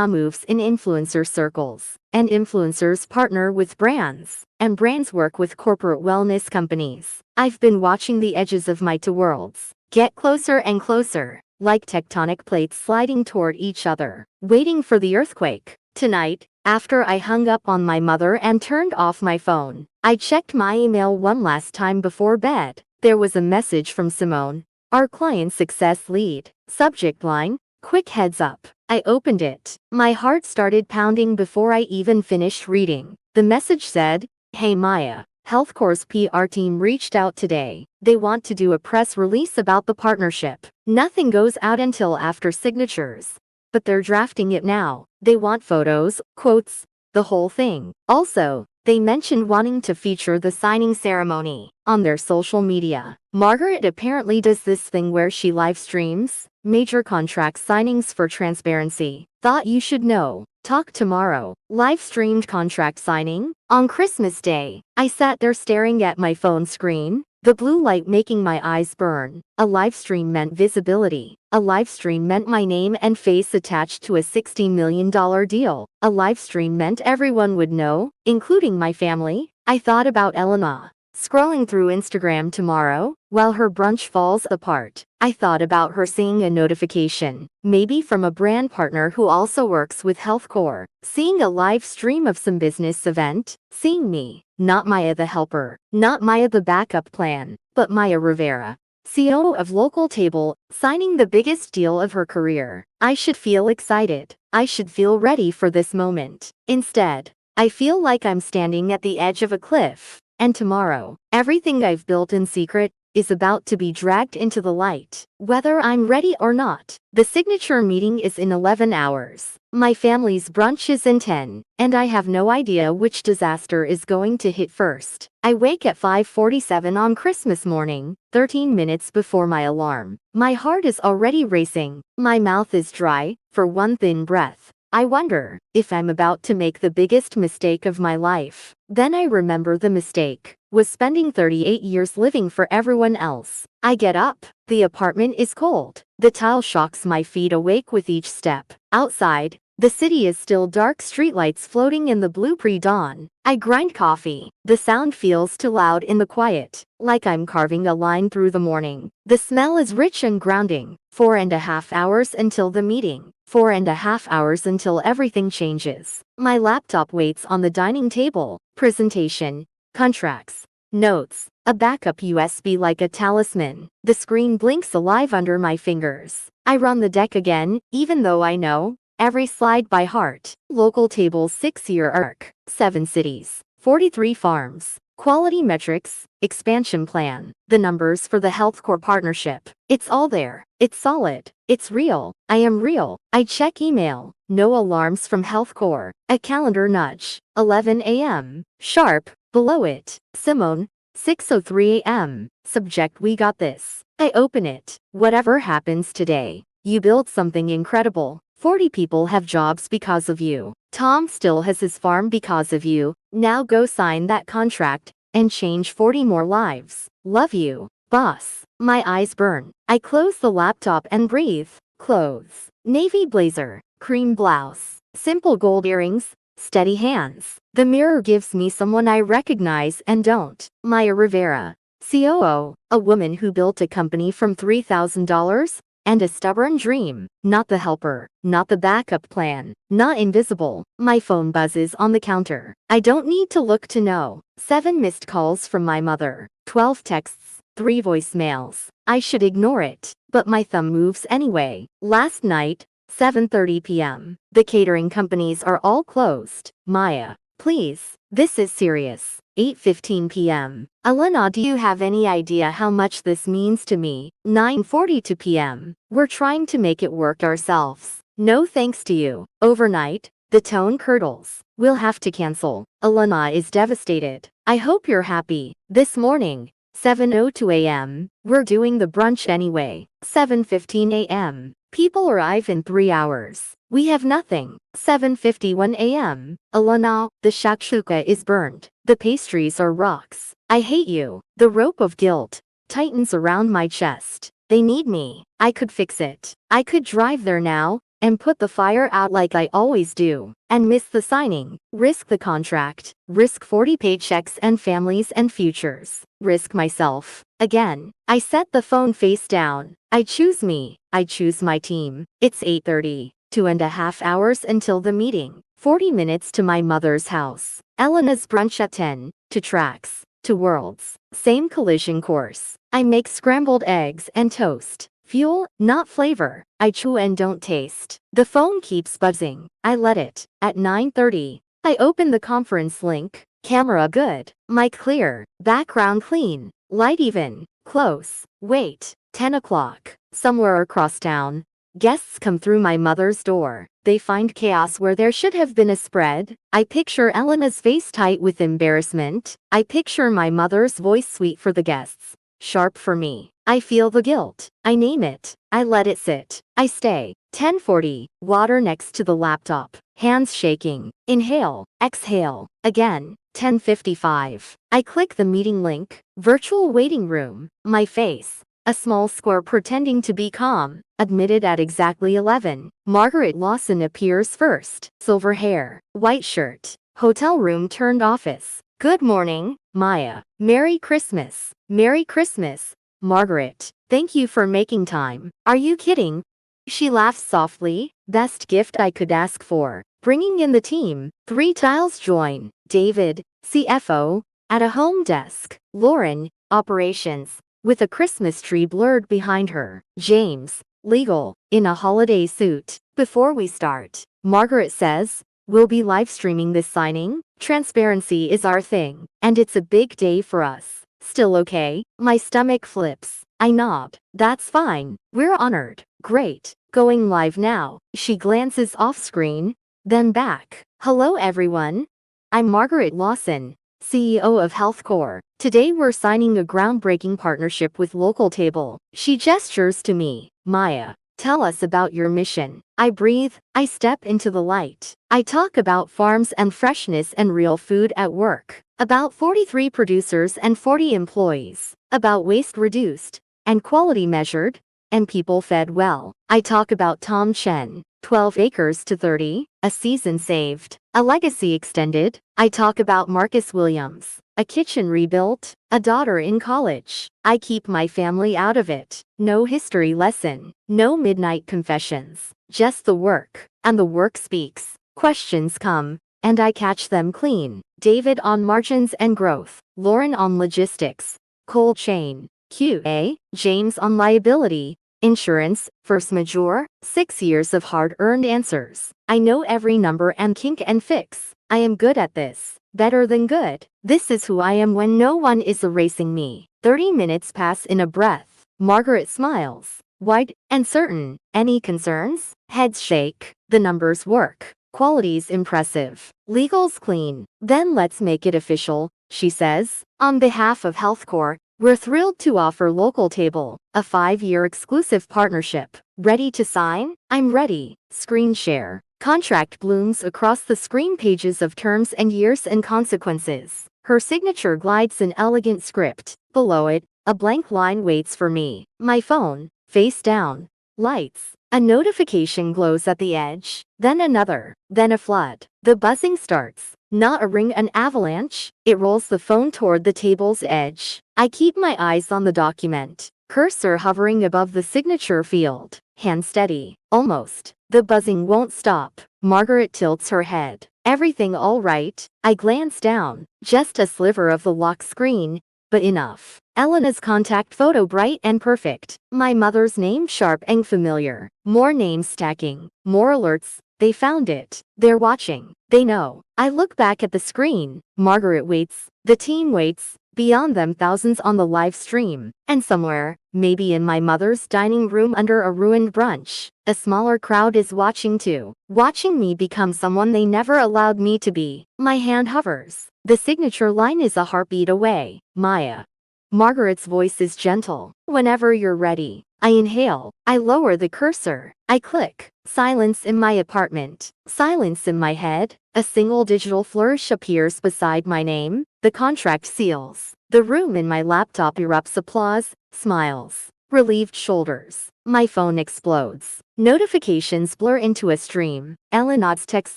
moves in influencer circles. And influencers partner with brands. And brands work with corporate wellness companies. I've been watching the edges of my two worlds get closer and closer, like tectonic plates sliding toward each other, waiting for the earthquake. Tonight, after I hung up on my mother and turned off my phone, I checked my email one last time before bed. There was a message from Simone, our client success lead. Subject line, quick heads up. I opened it. My heart started pounding before I even finished reading. The message said, "Hey Maya, HealthCore's PR team reached out today. They want to do a press release about the partnership. Nothing goes out until after signatures. But they're drafting it now. They want photos, quotes, the whole thing. Also, they mentioned wanting to feature the signing ceremony on their social media. Margaret apparently does this thing where she live streams major contract signings for transparency. Thought you should know. Talk tomorrow." Live streamed contract signing? On Christmas Day, I sat there staring at my phone screen, the blue light making my eyes burn. A live stream meant visibility. A live stream meant my name and face attached to a $60 million deal. A live stream meant everyone would know, including my family. I thought about Elena scrolling through Instagram tomorrow, while her brunch falls apart. I thought about her seeing a notification, maybe from a brand partner who also works with HealthCore, seeing a live stream of some business event, seeing me, not Maya the helper, not Maya the backup plan, but Maya Rivera, CEO of Local Table, signing the biggest deal of her career. I should feel excited. I should feel ready for this moment. Instead, I feel like I'm standing at the edge of a cliff. And tomorrow, everything I've built in secret is about to be dragged into the light, whether I'm ready or not. The signature meeting is in 11 hours. My family's brunch is in 10, and I have no idea which disaster is going to hit first. I wake at 5:47 on Christmas morning, 13 minutes before my alarm. My heart is already racing. My mouth is dry, for one thin breath. I wonder if I'm about to make the biggest mistake of my life. Then I remember the mistake was spending 38 years living for everyone else. I get up. The apartment is cold. The tile shocks my feet awake with each step. Outside, the city is still dark, streetlights floating in the blue pre-dawn. I grind coffee. The sound feels too loud in the quiet, like I'm carving a line through the morning. The smell is rich and grounding. 4.5 hours until the meeting. 4.5 hours until everything changes. My laptop waits on the dining table. Presentation, contracts, notes, a backup USB like a talisman. The screen blinks alive under my fingers. I run the deck again, even though I know every slide by heart. Local Table's 6-year arc, 7 cities, 43 farms, quality metrics, expansion plan, the numbers for the HealthCore partnership. It's all there. It's solid. It's real. I am real. I check email. No alarms from HealthCore. A calendar nudge. 11 a.m. Sharp. Below it, Simone. 6:03 a.m. Subject: we got this. I open it. Whatever happens today, you built something incredible. 40 people have jobs because of you. Tom still has his farm because of you. Now go sign that contract and change 40 more lives. Love you, boss. My eyes burn. I close the laptop and breathe. Clothes. Navy blazer, cream blouse, simple gold earrings, steady hands. The mirror gives me someone I recognize and don't. Maya Rivera, COO, a woman who built a company from $3,000 and a stubborn dream. Not the helper, not the backup plan, not invisible. My phone buzzes on the counter. I don't need to look to know. 7 missed calls from my mother, 12 texts, 3 voicemails. I should ignore it, but my thumb moves anyway. Last night, 7:30 p.m. The catering companies are all closed. Maya, please, this is serious. 8:15 p.m. Elena, do you have any idea how much this means to me? 9:42 p.m. We're trying to make it work ourselves. No thanks to you. Overnight, the tone curdles. We'll have to cancel. Elena is devastated. I hope you're happy. This morning, 7:02 a.m. We're doing the brunch anyway. 7:15 a.m. People arrive in 3 hours. We have nothing. 7:51 a.m. Elena, the shakshuka is burned. The pastries are rocks. I hate you. The rope of guilt tightens around my chest. They need me. I could fix it. I could drive there now and put the fire out like I always do, and miss the signing, risk the contract, risk 40 paychecks and families and futures, risk myself. Again, I set the phone face down. I choose me. I choose my team. It's 8:30. 2.5 hours until the meeting. 40 minutes to my mother's house. Elena's brunch at 10. To tracks. To worlds. Same collision course. I make scrambled eggs and toast. Fuel, not flavor. I chew and don't taste. The phone keeps buzzing. I let it. At 9:30, I open the conference link. Camera good. Mic clear. Background clean. Light even. Close. Wait. 10 o'clock. Somewhere across town. Guests come through my mother's door. They find chaos where there should have been a spread. I picture Elena's face tight with embarrassment. I picture my mother's voice sweet for the guests, sharp for me. I feel the guilt. I name it. I let it sit. I stay. 10:40. Water next to the laptop. Hands shaking. Inhale. Exhale. Again. 10:55. I click the meeting link. Virtual waiting room. My face. A small square pretending to be calm. Admitted at exactly 11. Margaret Lawson appears first. Silver hair. White shirt. Hotel room turned office. Good morning, Maya. Merry Christmas. Merry Christmas. Margaret, thank you for making time. Are you kidding? She laughs softly. Best gift I could ask for. Bringing in the team. 3 tiles join. David, CFO, at a home desk. Lauren, operations, with a Christmas tree blurred behind her. James, legal, in a holiday suit. Before we start, Margaret says, we'll be live streaming this signing. Transparency is our thing, and it's a big day for us. Still okay? My stomach flips. I nod. That's fine. We're honored. Great. Going live now. She glances off screen, then back. Hello everyone. I'm Margaret Lawson, CEO of HealthCore. Today we're signing a groundbreaking partnership with Local Table. She gestures to me. Maya, tell us about your mission. I breathe. I step into the light. I talk about farms and freshness and real food at work. About 43 producers and 40 employees. About waste reduced and quality measured and people fed well. I talk about Tom Chen, 12 acres to 30, a season saved, a legacy extended. I talk about Marcus Williams, a kitchen rebuilt, a daughter in college. I keep my family out of it. No history lesson, no midnight confessions, just the work. And the work speaks. Questions come, and I catch them clean. David on margins and growth, Lauren on logistics, cold chain, QA, James on liability, insurance, force majeure, 6 years of hard-earned answers. I know every number and kink and fix. I am good at this. Better than good. This is who I am when no one is erasing me. 30 minutes pass in a breath. Margaret smiles. Wide and certain. Any concerns? Heads shake. The numbers work. Quality's impressive. Legal's clean. Then let's make it official, she says. On behalf of HealthCore, we're thrilled to offer Local Table a 5-year exclusive partnership. Ready to sign? I'm ready. Screen share. Contract blooms across the screen, pages of terms and years and consequences. Her signature glides in elegant script. Below it, a blank line waits for me. My phone, face down. Lights. A notification glows at the edge. Then another. Then a flood. The buzzing starts. Not a ring, an avalanche. It rolls the phone toward the table's edge. I keep my eyes on the document. Cursor hovering above the signature field. Hand steady. Almost. The buzzing won't stop. Margaret tilts her head. Everything all right? I glance down. Just a sliver of the lock screen, but enough. Elena's contact photo bright and perfect. My mother's name sharp and familiar. More names stacking. More alerts. They found it. They're watching. They know. I look back at the screen. Margaret waits. The team waits. Beyond them, thousands on the live stream. And somewhere, maybe in my mother's dining room under a ruined brunch, a smaller crowd is watching too. Watching me become someone they never allowed me to be. My hand hovers. The signature line is a heartbeat away. Maya. Margaret's voice is gentle. Whenever you're ready. I inhale. I lower the cursor. I click. Silence in my apartment. Silence in my head. A single digital flourish appears beside my name. The contract seals. The room in my laptop erupts applause, smiles, relieved shoulders. My phone explodes. Notifications blur into a stream. Elena's text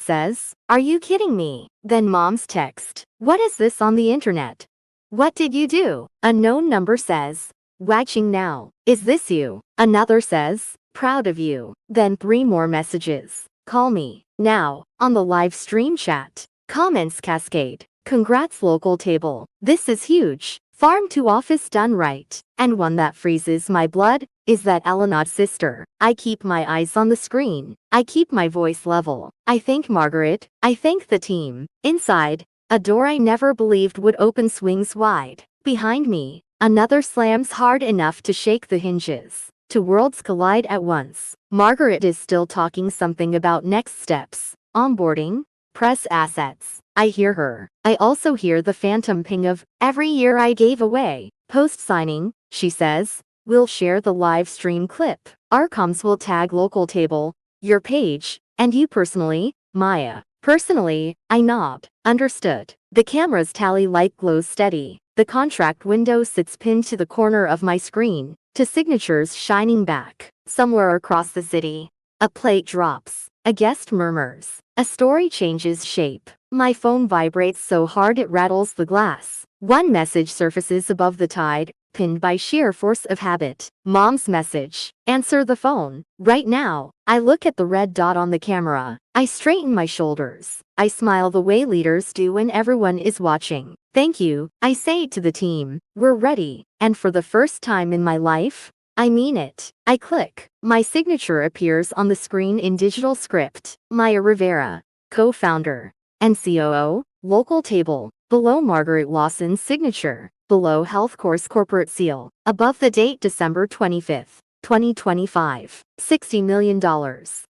says, "Are you kidding me?" Then mom's text. "What is this on the internet? What did you do?" Unknown number says, "Watching now. Is this you?" Another says, "Proud of you." Then 3 more messages. "Call me now." On the live stream chat. Comments cascade. "Congrats local table. This is huge. Farm to office done right." And one that freezes my blood is that Elena's sister. I keep my eyes on the screen. I keep my voice level. I thank Margaret. I thank the team. Inside, a door I never believed would open swings wide. Behind me, another slams hard enough to shake the hinges. 2 worlds collide at once. Margaret is still talking something about next steps, onboarding, press assets. I hear her. I also hear the phantom ping of every year I gave away. Post-signing, she says, "We'll share the live stream clip. Our comms will tag local table, your page, and you personally, Maya." Personally, I nod. Understood. The camera's tally light glows steady. The contract window sits pinned to the corner of my screen, to signatures shining back. Somewhere across the city, a plate drops. A guest murmurs. A story changes shape. My phone vibrates so hard it rattles the glass. One message surfaces above the tide, pinned by sheer force of habit. Mom's message. "Answer the phone. Right now." I look at the red dot on the camera. I straighten my shoulders. I smile the way leaders do when everyone is watching. "Thank you," I say to the team. "We're ready." And for the first time in my life, I mean it. I click. My signature appears on the screen in digital script. Maya Rivera, co-founder and COO, local table. Below Margaret Lawson's signature. Below Health Course corporate seal. Above the date December 25th, 2025. $60 million.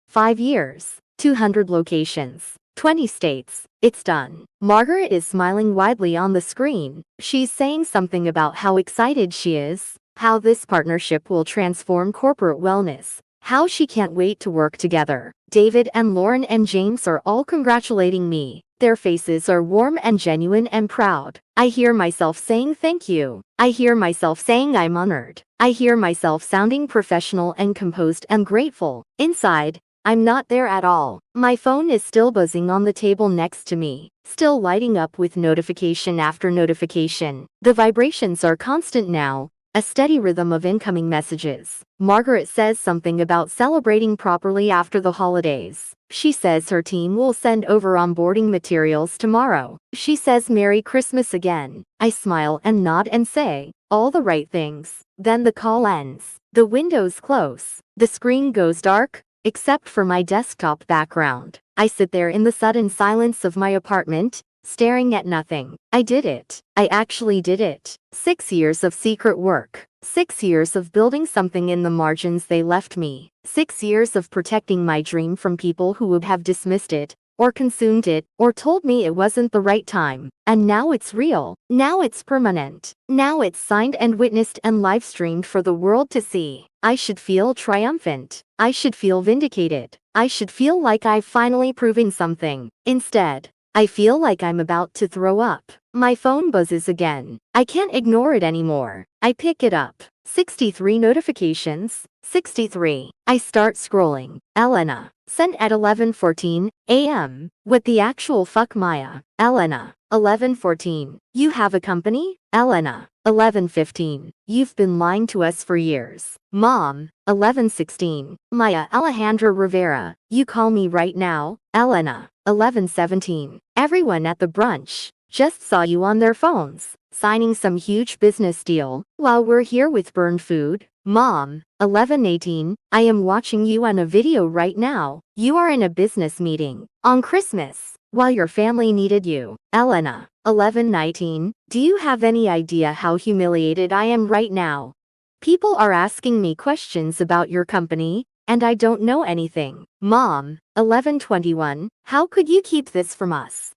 5 years. 200 locations. 20 states. It's done. Margaret is smiling widely on the screen. She's saying something about how excited she is, how this partnership will transform corporate wellness, how she can't wait to work together. David and Lauren and James are all congratulating me. Their faces are warm and genuine and proud. I hear myself saying thank you. I hear myself saying I'm honored. I hear myself sounding professional and composed and grateful. Inside, I'm not there at all. My phone is still buzzing on the table next to me, still lighting up with notification after notification. The vibrations are constant now, a steady rhythm of incoming messages. Margaret says something about celebrating properly after the holidays. She says her team will send over onboarding materials tomorrow. She says Merry Christmas again. I smile and nod and say, all the right things. Then the call ends. The windows close. The screen goes dark, except for my desktop background. I sit there in the sudden silence of my apartment, staring at nothing. I did it. I actually did it. 6 years of secret work. 6 years of building something in the margins they left me. 6 years of protecting my dream from people who would have dismissed it, or consumed it, or told me it wasn't the right time. And now it's real. Now it's permanent. Now it's signed and witnessed and live streamed for the world to see. I should feel triumphant. I should feel vindicated. I should feel like I've finally proven something. Instead, I feel like I'm about to throw up. My phone buzzes again. I can't ignore it anymore. I pick it up. 63 notifications. 63. I start scrolling. Elena. Sent at 11:14 a.m. What the actual fuck, Maya? Elena. 11:14. You have a company? Elena. 11:15. You've been lying to us for years. Mom. 11:16. Maya Alejandra Rivera. You call me right now? Elena. 11:17. Everyone at the brunch just saw you on their phones, signing some huge business deal, while we're here with burned food. Mom. 11:18. I am watching you on a video right now. You are in a business meeting on Christmas, while your family needed you. Elena. 11:19. Do you have any idea how humiliated I am right now? People are asking me questions about your company, and I don't know anything. Mom. 11:21. How could you keep this from us?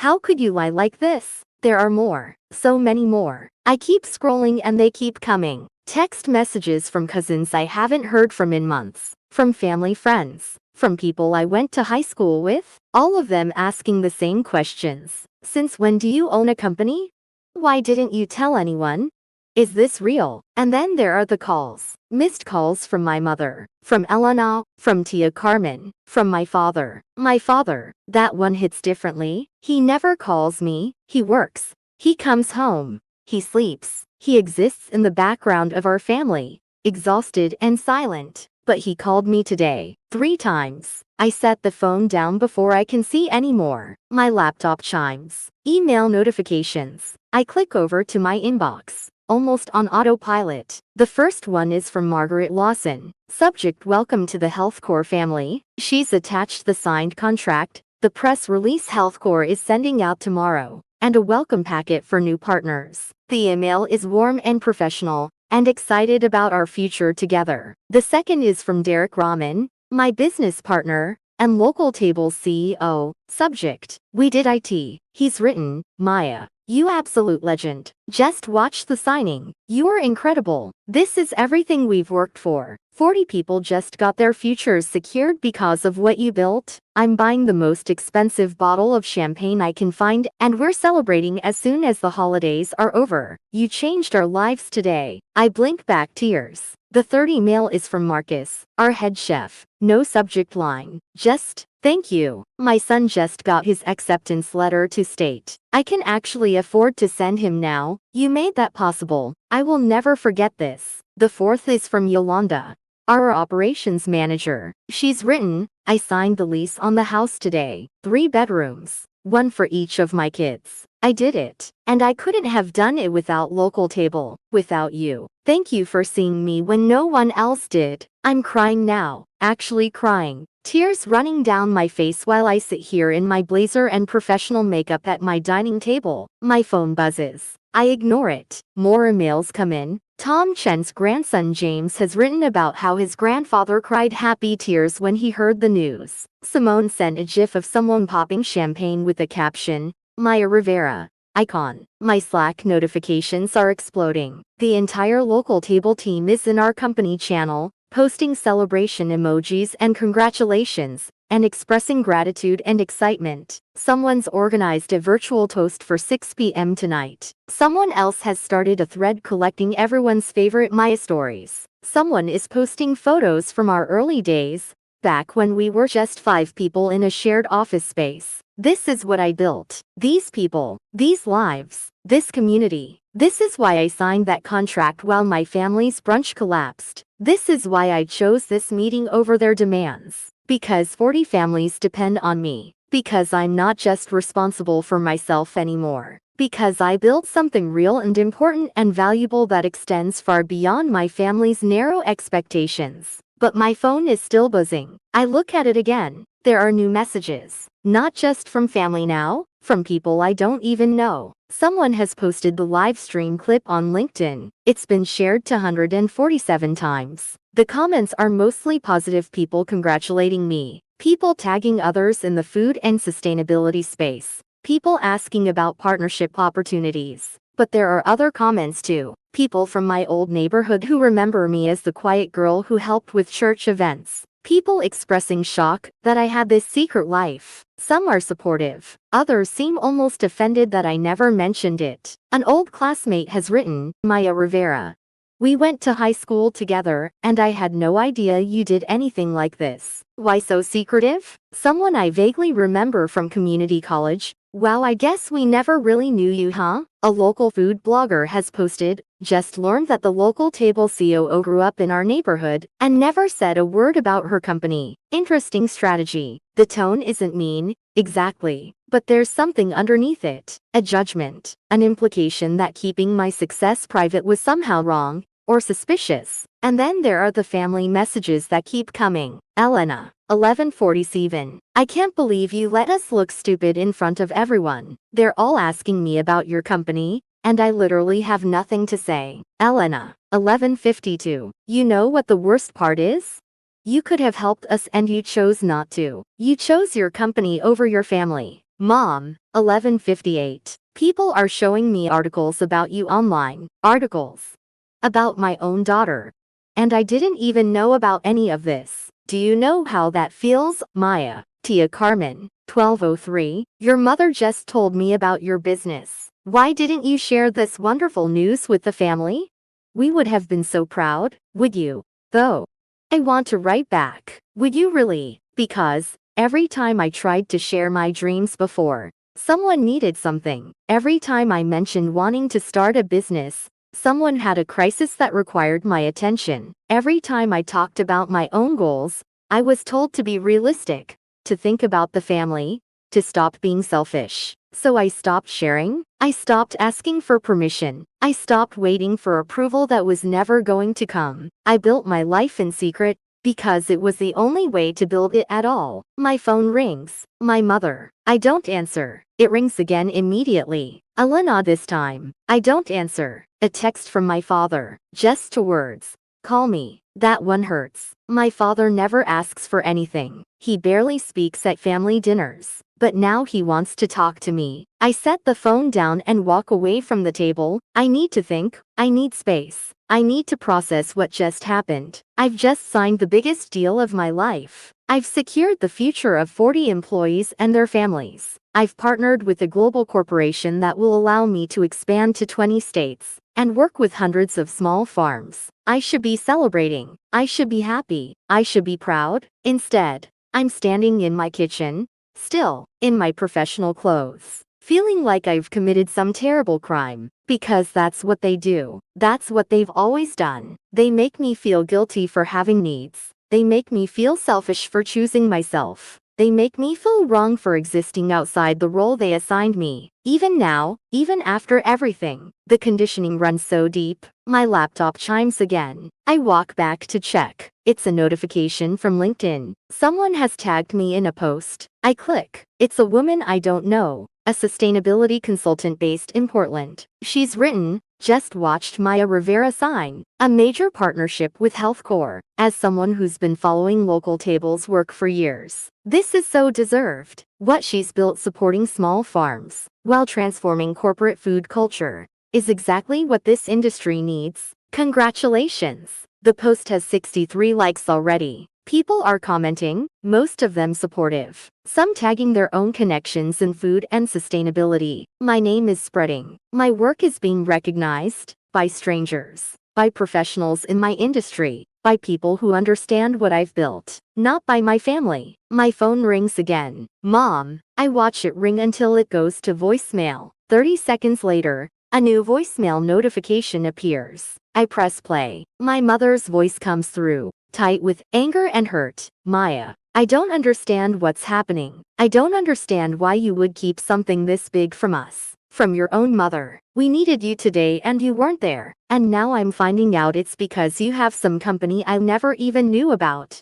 How could you lie like this? There are more. So many more. I keep scrolling and they keep coming. Text messages from cousins I haven't heard from in months. From family friends. From people I went to high school with. All of them asking the same questions. Since when do you own a company? Why didn't you tell anyone? Is this real? And then there are the calls. Missed calls from my mother, from Elena, from Tia Carmen, from my father. My father, that one hits differently. He never calls me. He works. He comes home. He sleeps. He exists in the background of our family, exhausted and silent. But he called me today, 3 times. I set the phone down before I can see anymore. My laptop chimes. Email notifications. I click over to my inbox, almost on autopilot. The first one is from Margaret Lawson. Subject: welcome to the HealthCore family. She's attached the signed contract, the press release HealthCore is sending out tomorrow, and a welcome packet for new partners. The email is warm and professional, and excited about our future together. The second is from Derek Rahman, my business partner, and local tables CEO. Subject: we did IT. He's written, Maya, you absolute legend. Just watch the signing. You're incredible. This is everything we've worked for. 40 people just got their futures secured because of what you built. I'm buying the most expensive bottle of champagne I can find, and we're celebrating as soon as the holidays are over. You changed our lives today. I blink back tears. The third email is from Marcus, our head chef. No subject line. Just, thank you. My son just got his acceptance letter to state I can actually afford to send him now. You made that possible. I will never forget this. The fourth is from Yolanda, our operations manager. She's written, I signed the lease on the house today. 3 bedrooms, 1 for each of my kids. I did it. And I couldn't have done it without local table, without you. Thank you for seeing me when no one else did. I'm crying now, actually crying. Tears running down my face while I sit here in my blazer and professional makeup at my dining table. My phone buzzes. I ignore it. More emails come in. Tom Chen's grandson James has written about how his grandfather cried happy tears when he heard the news. Simone sent a gif of someone popping champagne with the caption, Maya Rivera, icon. My Slack notifications are exploding. The entire local table team is in our company channel, posting celebration emojis and congratulations, and expressing gratitude and excitement. Someone's organized a virtual toast for 6 p.m. tonight. Someone else has started a thread collecting everyone's favorite Maya stories. Someone is posting photos from our early days, back when we were just 5 people in a shared office space. This is what I built. These people, these lives, this community. This is why I signed that contract while my family's brunch collapsed. This is why I chose this meeting over their demands. Because 40 families depend on me. Because I'm not just responsible for myself anymore. Because I built something real and important and valuable that extends far beyond my family's narrow expectations. But my phone is still buzzing. I look at it again. There are new messages. Not just from family now, from people I don't even know. Someone has posted the live stream clip on LinkedIn. It's been shared 247 times. The comments are mostly positive people congratulating me. People tagging others in the food and sustainability space. People asking about partnership opportunities. But there are other comments too. People from my old neighborhood who remember me as the quiet girl who helped with church events. People expressing shock that I had this secret life. Some are supportive. Others seem almost offended that I never mentioned it. An old classmate has written, Maya Rivera. We went to high school together, and I had no idea you did anything like this. Why so secretive? Someone I vaguely remember from community college. Wow, I guess we never really knew you, huh? A local food blogger has posted, just learned that the local table COO grew up in our neighborhood and never said a word about her company. Interesting strategy. The tone isn't mean, exactly, but there's something underneath it. A judgment, an implication that keeping my success private was somehow wrong or suspicious. And then there are the family messages that keep coming. Elena, 11:47. I can't believe you let us look stupid in front of everyone. They're all asking me about your company, and I literally have nothing to say. Elena, 11:52. You know what the worst part is? You could have helped us and you chose not to. You chose your company over your family. Mom, 11:58. People are showing me articles about you online. Articles about my own daughter. And I didn't even know about any of this. Do you know how that feels, Maya? Tia Carmen, 12:03. Your mother just told me about your business. Why didn't you share this wonderful news with the family? We would have been so proud, would you? Though. I want to write back. Would you really? Because, every time I tried to share my dreams before, someone needed something. Every time I mentioned wanting to start a business, someone had a crisis that required my attention. Every time I talked about my own goals, I was told to be realistic, to think about the family, to stop being selfish. So I stopped sharing. I stopped asking for permission. I stopped waiting for approval that was never going to come. I built my life in secret, because it was the only way to build it at all. My phone rings. My mother. I don't answer. It rings again immediately. Alana this time. I don't answer. A text from my father. Just 2 words. Call me. That one hurts. My father never asks for anything. He barely speaks at family dinners. But now he wants to talk to me. I set the phone down and walk away from the table. I need to think. I need space. I need to process what just happened. I've just signed the biggest deal of my life. I've secured the future of 40 employees and their families. I've partnered with a global corporation that will allow me to expand to 20 states and work with hundreds of small farms. I should be celebrating. I should be happy. I should be proud. Instead, I'm standing in my kitchen, still, in my professional clothes, feeling like I've committed some terrible crime, because that's what they do. That's what they've always done. They make me feel guilty for having needs. They make me feel selfish for choosing myself. They make me feel wrong for existing outside the role they assigned me. Even now, even after everything, the conditioning runs so deep. My laptop chimes again. I walk back to check. It's a notification from LinkedIn. Someone has tagged me in a post. I click. It's a woman I don't know, a sustainability consultant based in Portland. She's written, "Just watched Maya Rivera sign a major partnership with HealthCore." As someone who's been following local tables work for years, this is so deserved. What she's built supporting small farms while transforming corporate food culture is exactly what this industry needs. Congratulations. The post has 63 likes already. People are commenting, most of them supportive, some tagging their own connections in food and sustainability. My name is spreading. My work is being recognized by strangers, by professionals in my industry, by people who understand what I've built, not by my family. My phone rings again. Mom. I watch it ring until it goes to voicemail. 30 seconds later, a new voicemail notification appears. I press play. My mother's voice comes through, tight with anger and hurt. "Maya, I don't understand what's happening. I don't understand why you would keep something this big from us. From your own mother. We needed you today and you weren't there. And now I'm finding out it's because you have some company I never even knew about.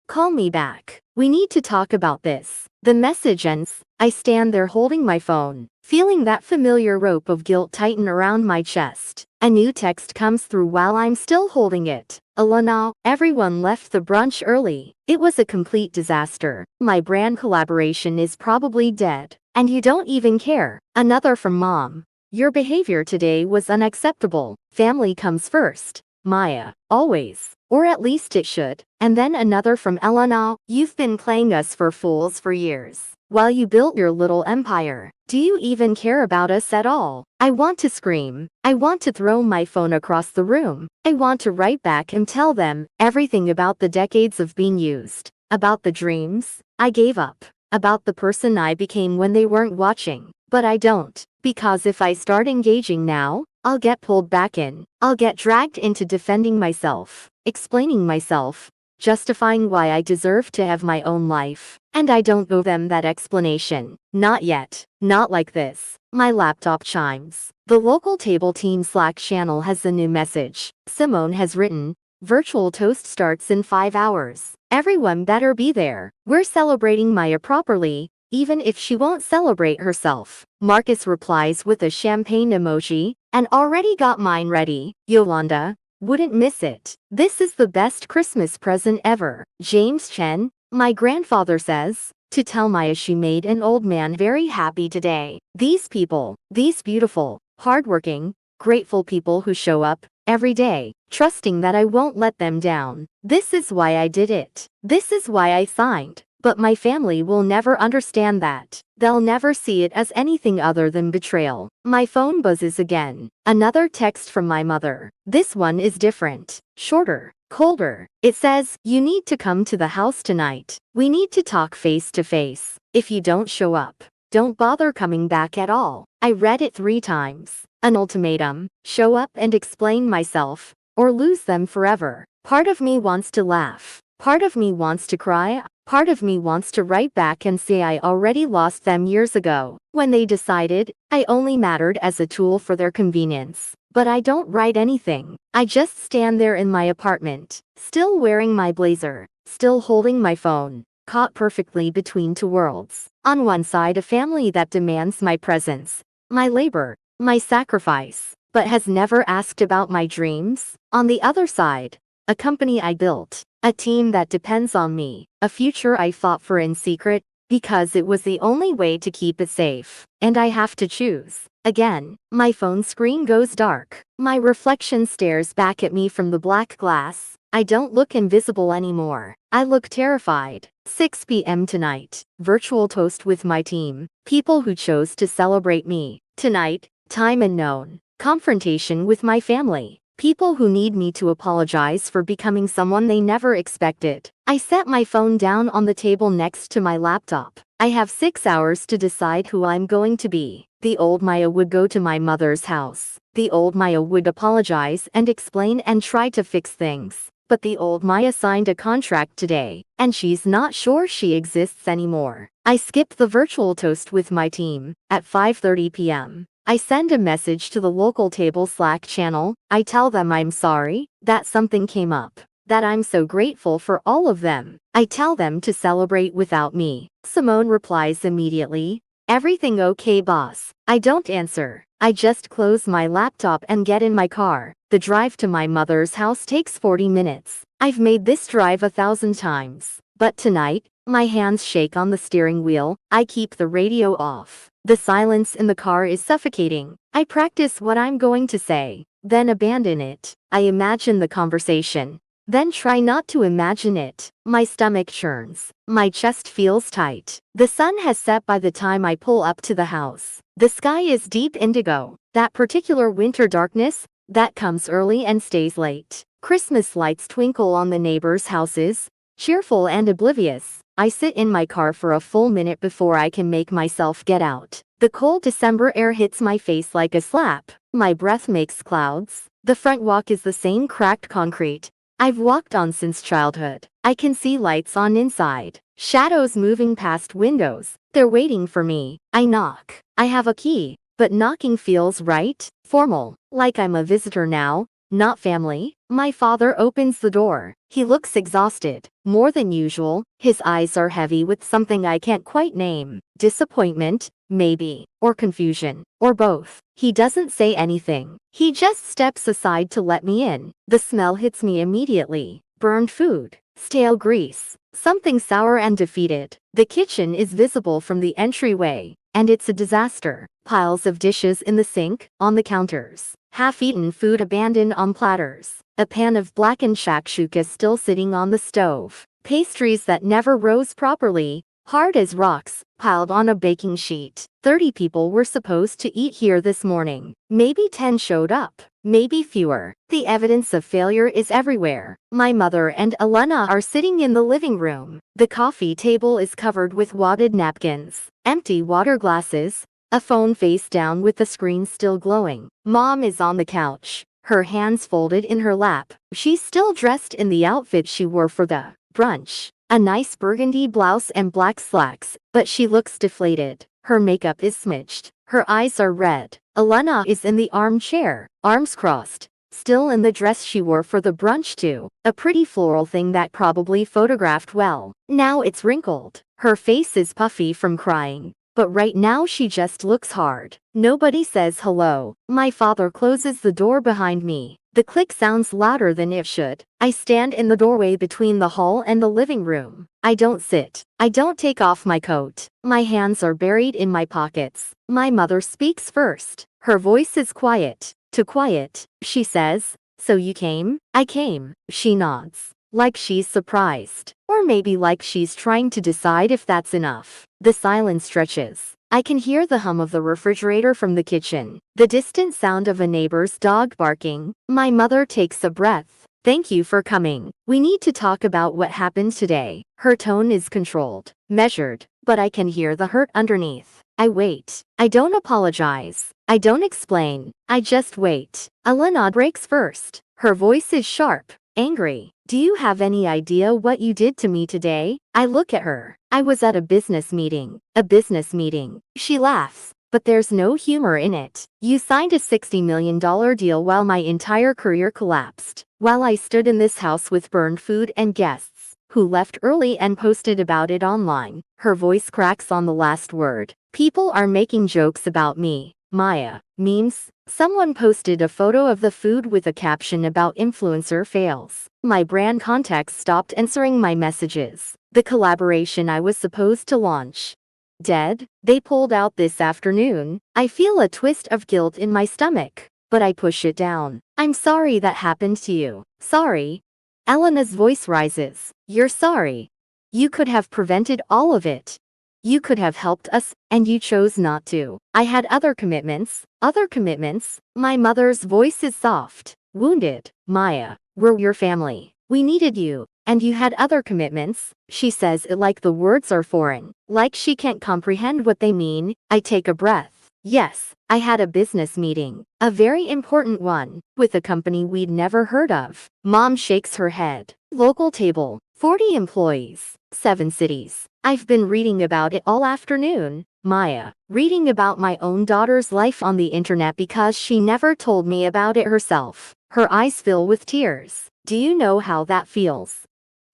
Call me back. We need to talk about this." The message ends. I stand there holding my phone, feeling that familiar rope of guilt tighten around my chest. A new text comes through while I'm still holding it. "Alana, everyone left the brunch early. It was a complete disaster. My brand collaboration is probably dead. And you don't even care." Another from Mom. "Your behavior today was unacceptable. Family comes first. Maya, always. Or at least it should." And then another from Elena. "You've been playing us for fools for years, while you built your little empire. Do you even care about us at all?" I want to scream. I want to throw my phone across the room. I want to write back and tell them everything about the decades of being used, about the dreams I gave up, about the person I became when they weren't watching. But I don't, because if I start engaging now, I'll get pulled back in. I'll get dragged into defending myself, explaining myself, justifying why I deserve to have my own life. And I don't owe them that explanation. Not yet. Not like this. My laptop chimes. The local table team Slack channel has a new message. Simone has written, "Virtual toast starts in 5 hours. Everyone better be there. We're celebrating Maya properly, even if she won't celebrate herself." Marcus replies with a champagne emoji, "And already got mine ready. Yolanda. Wouldn't miss it. This is the best Christmas present ever." James Chen, "My grandfather says to tell Maya she made an old man very happy today." These people, these beautiful, hardworking, grateful people who show up every day, trusting that I won't let them down. This is why I did it. This is why I signed. But my family will never understand that. They'll never see it as anything other than betrayal. My phone buzzes again. Another text from my mother. This one is different. Shorter. Colder. It says, "You need to come to the house tonight. We need to talk face to face. If you don't show up, don't bother coming back at all." I read it 3 times. An ultimatum. Show up and explain myself, or lose them forever. Part of me wants to laugh. Part of me wants to cry. Part of me wants to write back and say I already lost them years ago, when they decided I only mattered as a tool for their convenience. But I don't write anything. I just stand there in my apartment, still wearing my blazer, still holding my phone, caught perfectly between 2 worlds. On one side, a family that demands my presence, my labor, my sacrifice, but has never asked about my dreams. On the other side, a company I built, a team that depends on me, a future I fought for in secret, because it was the only way to keep it safe. And I have to choose. Again, my phone screen goes dark. My reflection stares back at me from the black glass. I don't look invisible anymore. I look terrified. 6 p.m. tonight. Virtual toast with my team. People who chose to celebrate me. Tonight, time unknown. Confrontation with my family. People who need me to apologize for becoming someone they never expected. I set my phone down on the table next to my laptop. I have 6 hours to decide who I'm going to be. The old Maya would go to my mother's house. The old Maya would apologize and explain and try to fix things. But the old Maya signed a contract today, and she's not sure she exists anymore. I skip the virtual toast with my team. At 5:30 p.m. I send a message to the local table Slack channel. I tell them I'm sorry, that something came up, that I'm so grateful for all of them. I tell them to celebrate without me. Simone replies immediately, "Everything okay, boss?" I don't answer. I just close my laptop and get in my car. The drive to my mother's house takes 40 minutes. I've made this drive 1,000 times. But tonight, my hands shake on the steering wheel. I keep the radio off. The silence in the car is suffocating. I practice what I'm going to say, then abandon it. I imagine the conversation, then try not to imagine it. My stomach churns. My chest feels tight. The sun has set by the time I pull up to the house. The sky is deep indigo. That particular winter darkness that comes early and stays late. Christmas lights twinkle on the neighbors' houses, cheerful and oblivious. I sit in my car for a full minute before I can make myself get out. The cold December air hits my face like a slap. My breath makes clouds. The front walk is the same cracked concrete I've walked on since childhood. I can see lights on inside, shadows moving past windows. They're waiting for me. I knock. I have a key, but knocking feels right, formal, like I'm a visitor now, not family. My father opens the door. He looks exhausted, more than usual. His eyes are heavy with something I can't quite name. Disappointment, maybe, or confusion, or both. He doesn't say anything. He just steps aside to let me in. The smell hits me immediately. Burned food, stale grease, something sour and defeated. The kitchen is visible from the entryway, and it's a disaster. Piles of dishes in the sink, on the counters. Half-eaten food abandoned on platters. A pan of blackened shakshuka still sitting on the stove. Pastries that never rose properly, hard as rocks, piled on a baking sheet. 30 people were supposed to eat here this morning. Maybe 10 showed up. Maybe fewer. The evidence of failure is everywhere. My mother and Elena are sitting in the living room. The coffee table is covered with wadded napkins, empty water glasses, a phone face down with the screen still glowing. Mom is on the couch, her hands folded in her lap. She's still dressed in the outfit she wore for the brunch. A nice burgundy blouse and black slacks, but she looks deflated. Her makeup is smudged. Her eyes are red. Elena is in the armchair, arms crossed, still in the dress she wore for the brunch too. A pretty floral thing that probably photographed well. Now it's wrinkled. Her face is puffy from crying. But right now she just looks hard. Nobody says hello. My father closes the door behind me. The click sounds louder than it should. I stand in the doorway between the hall and the living room. I don't sit. I don't take off my coat. My hands are buried in my pockets. My mother speaks first. Her voice is quiet. Too quiet. She says, "So you came?" I came. She nods. like she's surprised. Or maybe like she's trying to decide if that's enough. The silence stretches. I can hear the hum of the refrigerator from the kitchen, the distant sound of a neighbor's dog barking. My mother takes a breath. Thank you for coming. We need to talk about what happened today. Her tone is controlled, measured, but I can hear the hurt underneath. I wait. I don't apologize. I don't explain. I just wait. Elena breaks first. Her voice is sharp, angry. Do you have any idea what you did to me today? I look at her. I was at a business meeting. A business meeting. She laughs, but there's no humor in it. You signed a $60 million deal while my entire career collapsed. While I stood in this house with burned food and guests who left early and posted about it online. Her voice cracks on the last word. People are making jokes about me. Maya. Memes. Someone posted a photo of the food with a caption about influencer fails. My brand contacts stopped answering my messages. The collaboration I was supposed to launch. Dead? They pulled out this afternoon. I feel a twist of guilt in my stomach, but I push it down. I'm sorry that happened to you. Sorry. Elena's voice rises. You're sorry. You could have prevented all of it. You could have helped us, and you chose not to. I had other commitments. Other commitments. My mother's voice is soft. Wounded. Maya, we're your family. We needed you. And you had other commitments. She says it like the words are foreign. Like she can't comprehend what they mean. I take a breath. Yes, I had a business meeting. A very important one. With a company we'd never heard of. Mom shakes her head. Local table. 40 employees. 7 cities. I've been reading about it all afternoon. Maya. Reading about my own daughter's life on the internet because she never told me about it herself. Her eyes fill with tears. Do you know how that feels?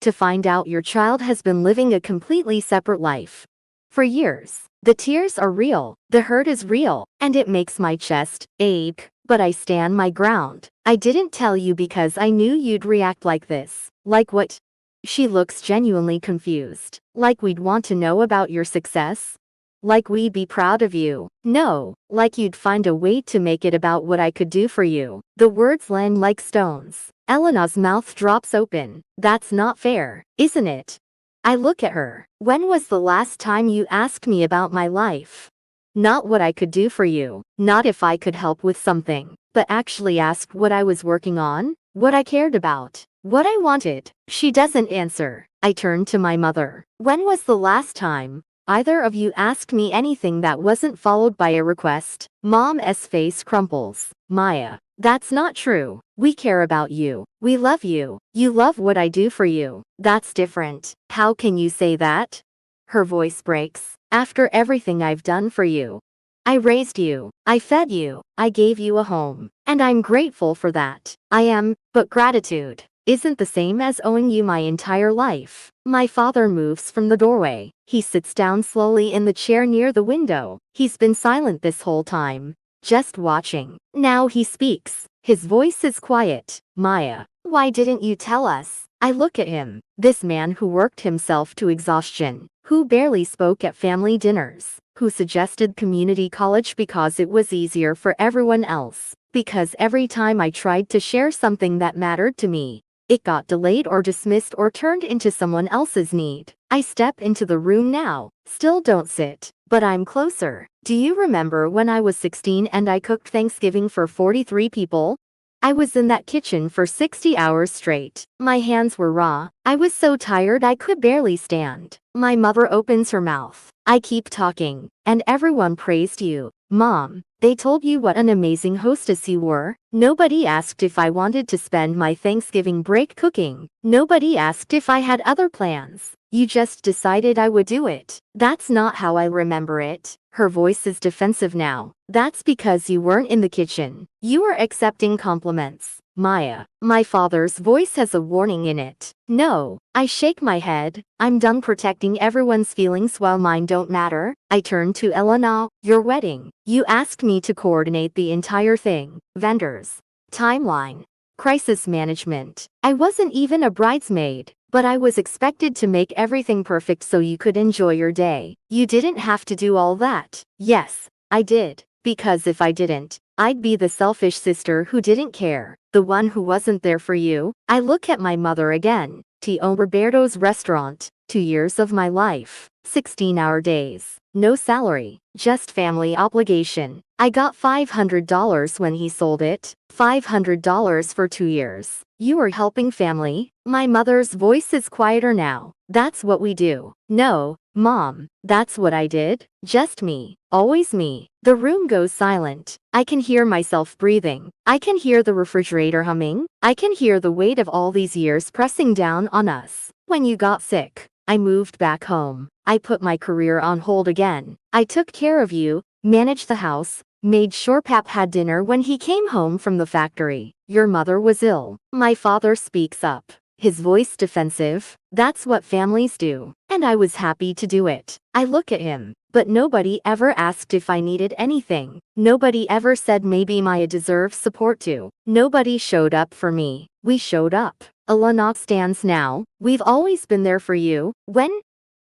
To find out your child has been living a completely separate life. For years. The tears are real. The hurt is real. And it makes my chest ache. But I stand my ground. I didn't tell you because I knew you'd react like this. Like what? She looks genuinely confused. Like we'd want to know about your success? Like we'd be proud of you? No. Like you'd find a way to make it about what I could do for you. The words land like stones. Elena's mouth drops open. That's not fair, isn't it? I look at her. When was the last time you asked me about my life? Not what I could do for you. Not if I could help with something. But actually asked what I was working on? What I cared about? What I wanted? She doesn't answer. I turn to my mother. When was the last time either of you asked me anything that wasn't followed by a request? Mom's face crumples. Maya, that's not true. We care about you. We love you. You love what I do for you. That's different. How can you say that? Her voice breaks. After everything I've done for you. I raised you. I fed you. I gave you a home. And I'm grateful for that. I am, but gratitude isn't the same as owing you my entire life. My father moves from the doorway. He sits down slowly in the chair near the window. He's been silent this whole time, just watching. Now he speaks. His voice is quiet. Maya, why didn't you tell us? I look at him. This man who worked himself to exhaustion, who barely spoke at family dinners, who suggested community college because it was easier for everyone else. Because every time I tried to share something that mattered to me, it got delayed or dismissed or turned into someone else's need. I step into the room now. Still don't sit, but I'm closer. Do you remember when I was 16 and I cooked Thanksgiving for 43 people? I was in that kitchen for 60 hours straight. My hands were raw. I was so tired I could barely stand. My mother opens her mouth. I keep talking, and everyone praised you. Mom, they told you what an amazing hostess you were. Nobody asked if I wanted to spend my Thanksgiving break cooking. Nobody asked if I had other plans. You just decided I would do it. That's not how I remember it. Her voice is defensive now. That's because you weren't in the kitchen. You were accepting compliments. Maya, my father's voice has a warning in it. No. I shake my head. I'm done protecting everyone's feelings while mine don't matter. I turn to Elena. Your wedding. You asked me to coordinate the entire thing. Vendors. Timeline. Crisis management. I wasn't even a bridesmaid, but I was expected to make everything perfect so you could enjoy your day. You didn't have to do all that. Yes, I did. Because if I didn't, I'd be the selfish sister who didn't care, the one who wasn't there for you. I look at my mother again. Tio Roberto's restaurant, 2 years of my life, 16-hour days, no salary, just family obligation. I got $500 when he sold it, $500 for 2 years. You are helping family? My mother's voice is quieter now. That's what we do. No, Mom, that's what I did. Just me, always me. The room goes silent. I can hear myself breathing. I can hear the refrigerator humming. I can hear the weight of all these years pressing down on us. When you got sick, I moved back home. I put my career on hold again. I took care of you, managed the house, made sure Pap had dinner when he came home from the factory. Your mother was ill. My father speaks up, his voice defensive. That's what families do. And I was happy to do it. I look at him, but nobody ever asked if I needed anything. Nobody ever said maybe Maya deserves support too. Nobody showed up for me. We showed up. Alana stands now. We've always been there for you. When?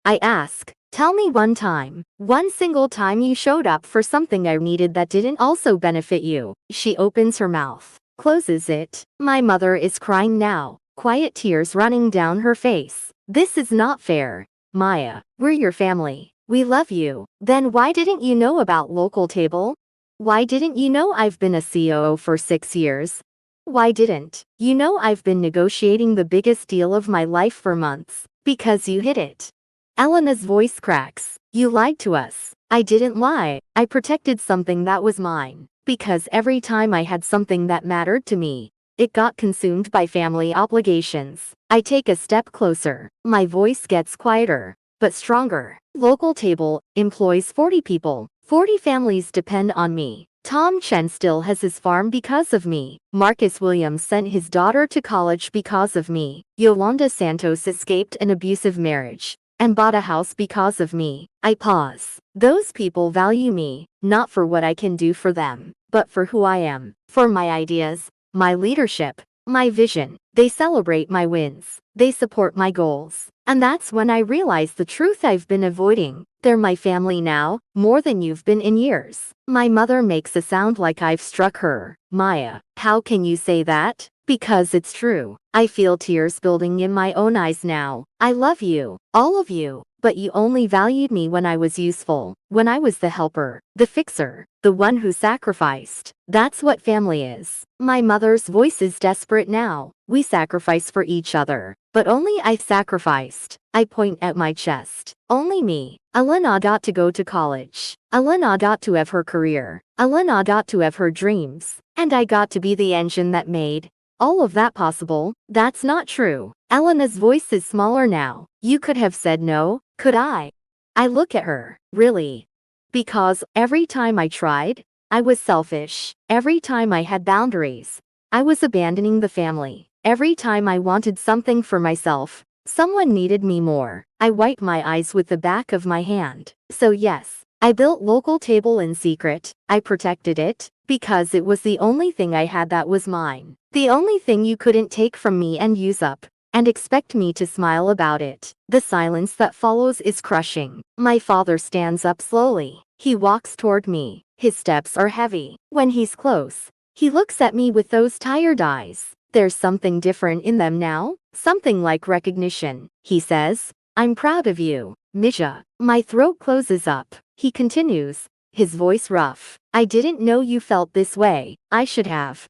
I ask. Tell me one single time you showed up for something I needed that didn't also benefit you. She opens her mouth, closes it. My mother is crying now, quiet tears running down her face. This is not fair. Maya, we're your family. We love you. Then why didn't you know about Local Table? Why didn't you know I've been a COO for 6 years? Why didn't you know I've been negotiating the biggest deal of my life for months? Because you hid it. Elena's voice cracks. You lied to us. I didn't lie. I protected something that was mine. Because every time I had something that mattered to me, it got consumed by family obligations. I take a step closer. My voice gets quieter, but stronger. Local Table employs 40 people. 40 families depend on me. Tom Chen still has his farm because of me. Marcus Williams sent his daughter to college because of me. Yolanda Santos escaped an abusive marriage and bought a house because of me. I pause. Those people value me, not for what I can do for them, but for who I am, for my ideas, my leadership, my vision. They celebrate my wins. They support my goals. And that's when I realize the truth I've been avoiding. They're my family now, more than you've been in years. My mother makes a sound like I've struck her. Maya, how can you say that? Because it's true. I feel tears building in my own eyes now. I love you, all of you, but you only valued me when I was useful, when I was the helper, the fixer, the one who sacrificed. That's what family is. My mother's voice is desperate now. We sacrifice for each other, but only I sacrificed. I point at my chest. Only me. Alana got to go to college. Alana got to have her career. Alana got to have her dreams. And I got to be the engine that made all of that possible. That's not true. Elena's voice is smaller now. You could have said no, could I? I look at her. Really? Because every time I tried, I was selfish. Every time I had boundaries, I was abandoning the family. Every time I wanted something for myself, someone needed me more. I wiped my eyes with the back of my hand. So yes, I built Local Table in secret. I protected it, because it was the only thing I had that was mine. The only thing you couldn't take from me and use up, and expect me to smile about it. The silence that follows is crushing. My father stands up slowly. He walks toward me. His steps are heavy. When he's close, he looks at me with those tired eyes. There's something different in them now, something like recognition. He says, I'm proud of you, Misha. My throat closes up. He continues, his voice rough. I didn't know you felt this way. I should have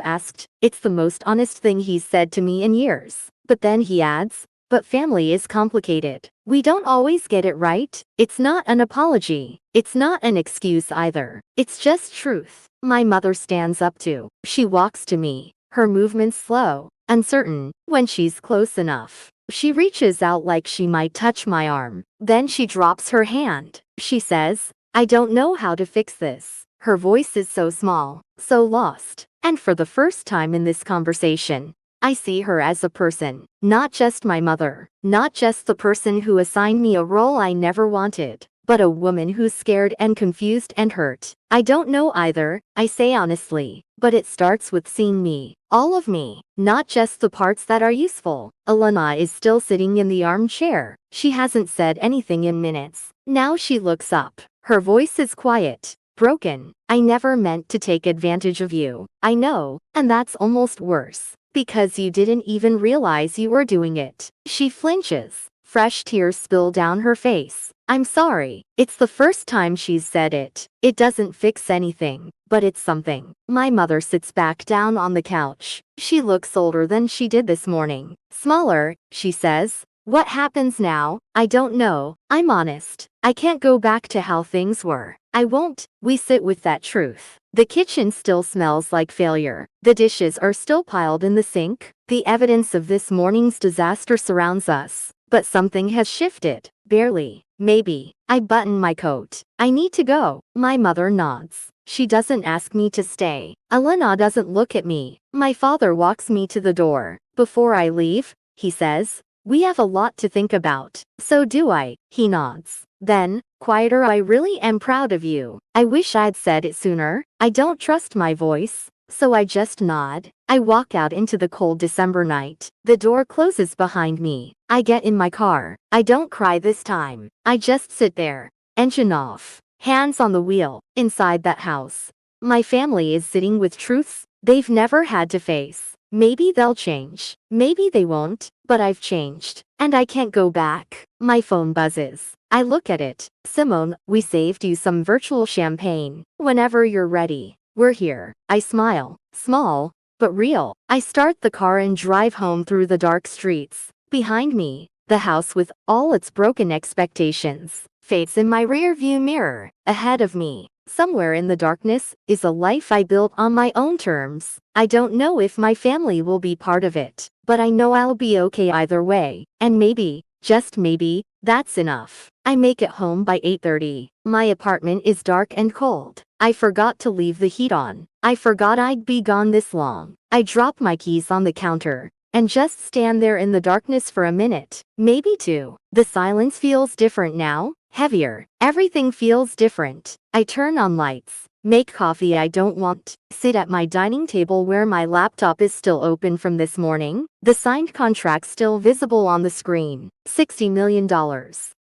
asked. It's the most honest thing he's said to me in years. But then he adds, but family is complicated. We don't always get it right. It's not an apology. It's not an excuse either. It's just truth. My mother stands up too. She walks to me. Her movements slow, uncertain. When she's close enough, she reaches out like she might touch my arm. Then she drops her hand. She says, I don't know how to fix this. Her voice is so small, so lost. And for the first time in this conversation, I see her as a person, not just my mother, not just the person who assigned me a role I never wanted, but a woman who's scared and confused and hurt. I don't know either, I say honestly, but it starts with seeing me, all of me, not just the parts that are useful. Alana is still sitting in the armchair. She hasn't said anything in minutes. Now she looks up. Her voice is quiet, broken. I never meant to take advantage of you. I know, and that's almost worse. Because you didn't even realize you were doing it. She flinches. Fresh tears spill down her face. I'm sorry. It's the first time she's said it. It doesn't fix anything, but it's something. My mother sits back down on the couch. She looks older than she did this morning. Smaller, she says. What happens now? I don't know. I'm honest. I can't go back to how things were. I won't. We sit with that truth. The kitchen still smells like failure. The dishes are still piled in the sink. The evidence of this morning's disaster surrounds us. But something has shifted. Barely. Maybe. I button my coat. I need to go. My mother nods. She doesn't ask me to stay. Elena doesn't look at me. My father walks me to the door. Before I leave, he says, we have a lot to think about. So do I. He nods. Then, quieter, I really am proud of you. I wish I'd said it sooner. I don't trust my voice, so I just nod. I walk out into the cold December night. The door closes behind me. I get in my car. I don't cry this time. I just sit there. Engine off. Hands on the wheel. Inside that house. My family is sitting with truths they've never had to face. Maybe they'll change. Maybe they won't, but I've changed. And I can't go back. My phone buzzes. I look at it. Simone, we saved you some virtual champagne. Whenever you're ready. We're here. I smile. Small, but real. I start the car and drive home through the dark streets. Behind me, the house with all its broken expectations fades in my rearview mirror. Ahead of me, somewhere in the darkness, is a life I built on my own terms. I don't know if my family will be part of it, but I know I'll be okay either way. And maybe, just maybe, that's enough. I make it home by 8:30. My apartment is dark and cold. I forgot to leave the heat on. I forgot I'd be gone this long. I drop my keys on the counter and just stand there in the darkness for a minute, maybe two. The silence feels different now, heavier. Everything feels different. I turn on lights, make coffee I don't want, sit at my dining table where my laptop is still open from this morning, the signed contract still visible on the screen. $60 million.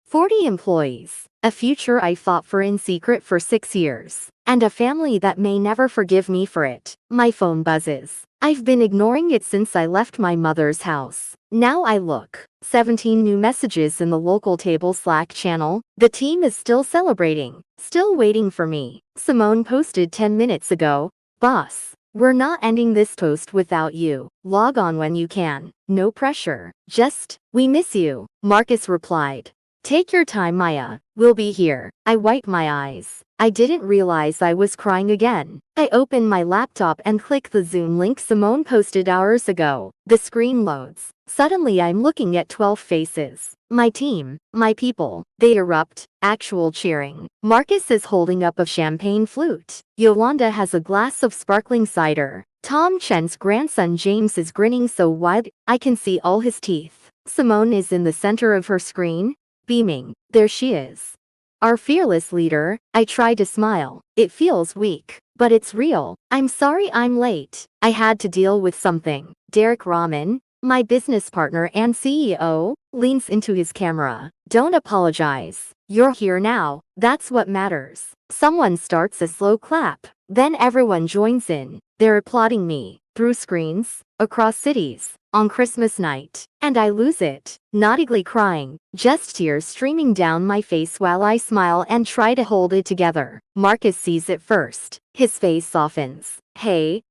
40 employees. A future I fought for in secret for 6 years. And a family that may never forgive me for it. My phone buzzes. I've been ignoring it since I left my mother's house. Now I look. 17 new messages in the local table Slack channel. The team is still celebrating. Still waiting for me. Simone posted 10 minutes ago. Boss, we're not ending this toast without you. Log on when you can. No pressure. Just, we miss you. Marcus replied. Take your time, Maya. We'll be here. I wipe my eyes. I didn't realize I was crying again. I open my laptop and click the Zoom link Simone posted hours ago. The screen loads. Suddenly I'm looking at 12 faces. My team, my people. They erupt. Actual cheering. Marcus is holding up a champagne flute. Yolanda has a glass of sparkling cider. Tom Chen's grandson James is grinning so wide I can see all his teeth. Simone is in the center of her screen, beaming. There she is. Our fearless leader. I try to smile. It feels weak, but it's real. I'm sorry I'm late. I had to deal with something. Derek Rahman, my business partner and CEO, leans into his camera. Don't apologize. You're here now. That's what matters. Someone starts a slow clap. Then everyone joins in. They're applauding me. Through screens, across cities, on Christmas night. And I lose it. Not ugly crying, just tears streaming down my face while I smile and try to hold it together. Marcus sees it first. His face softens. Hey,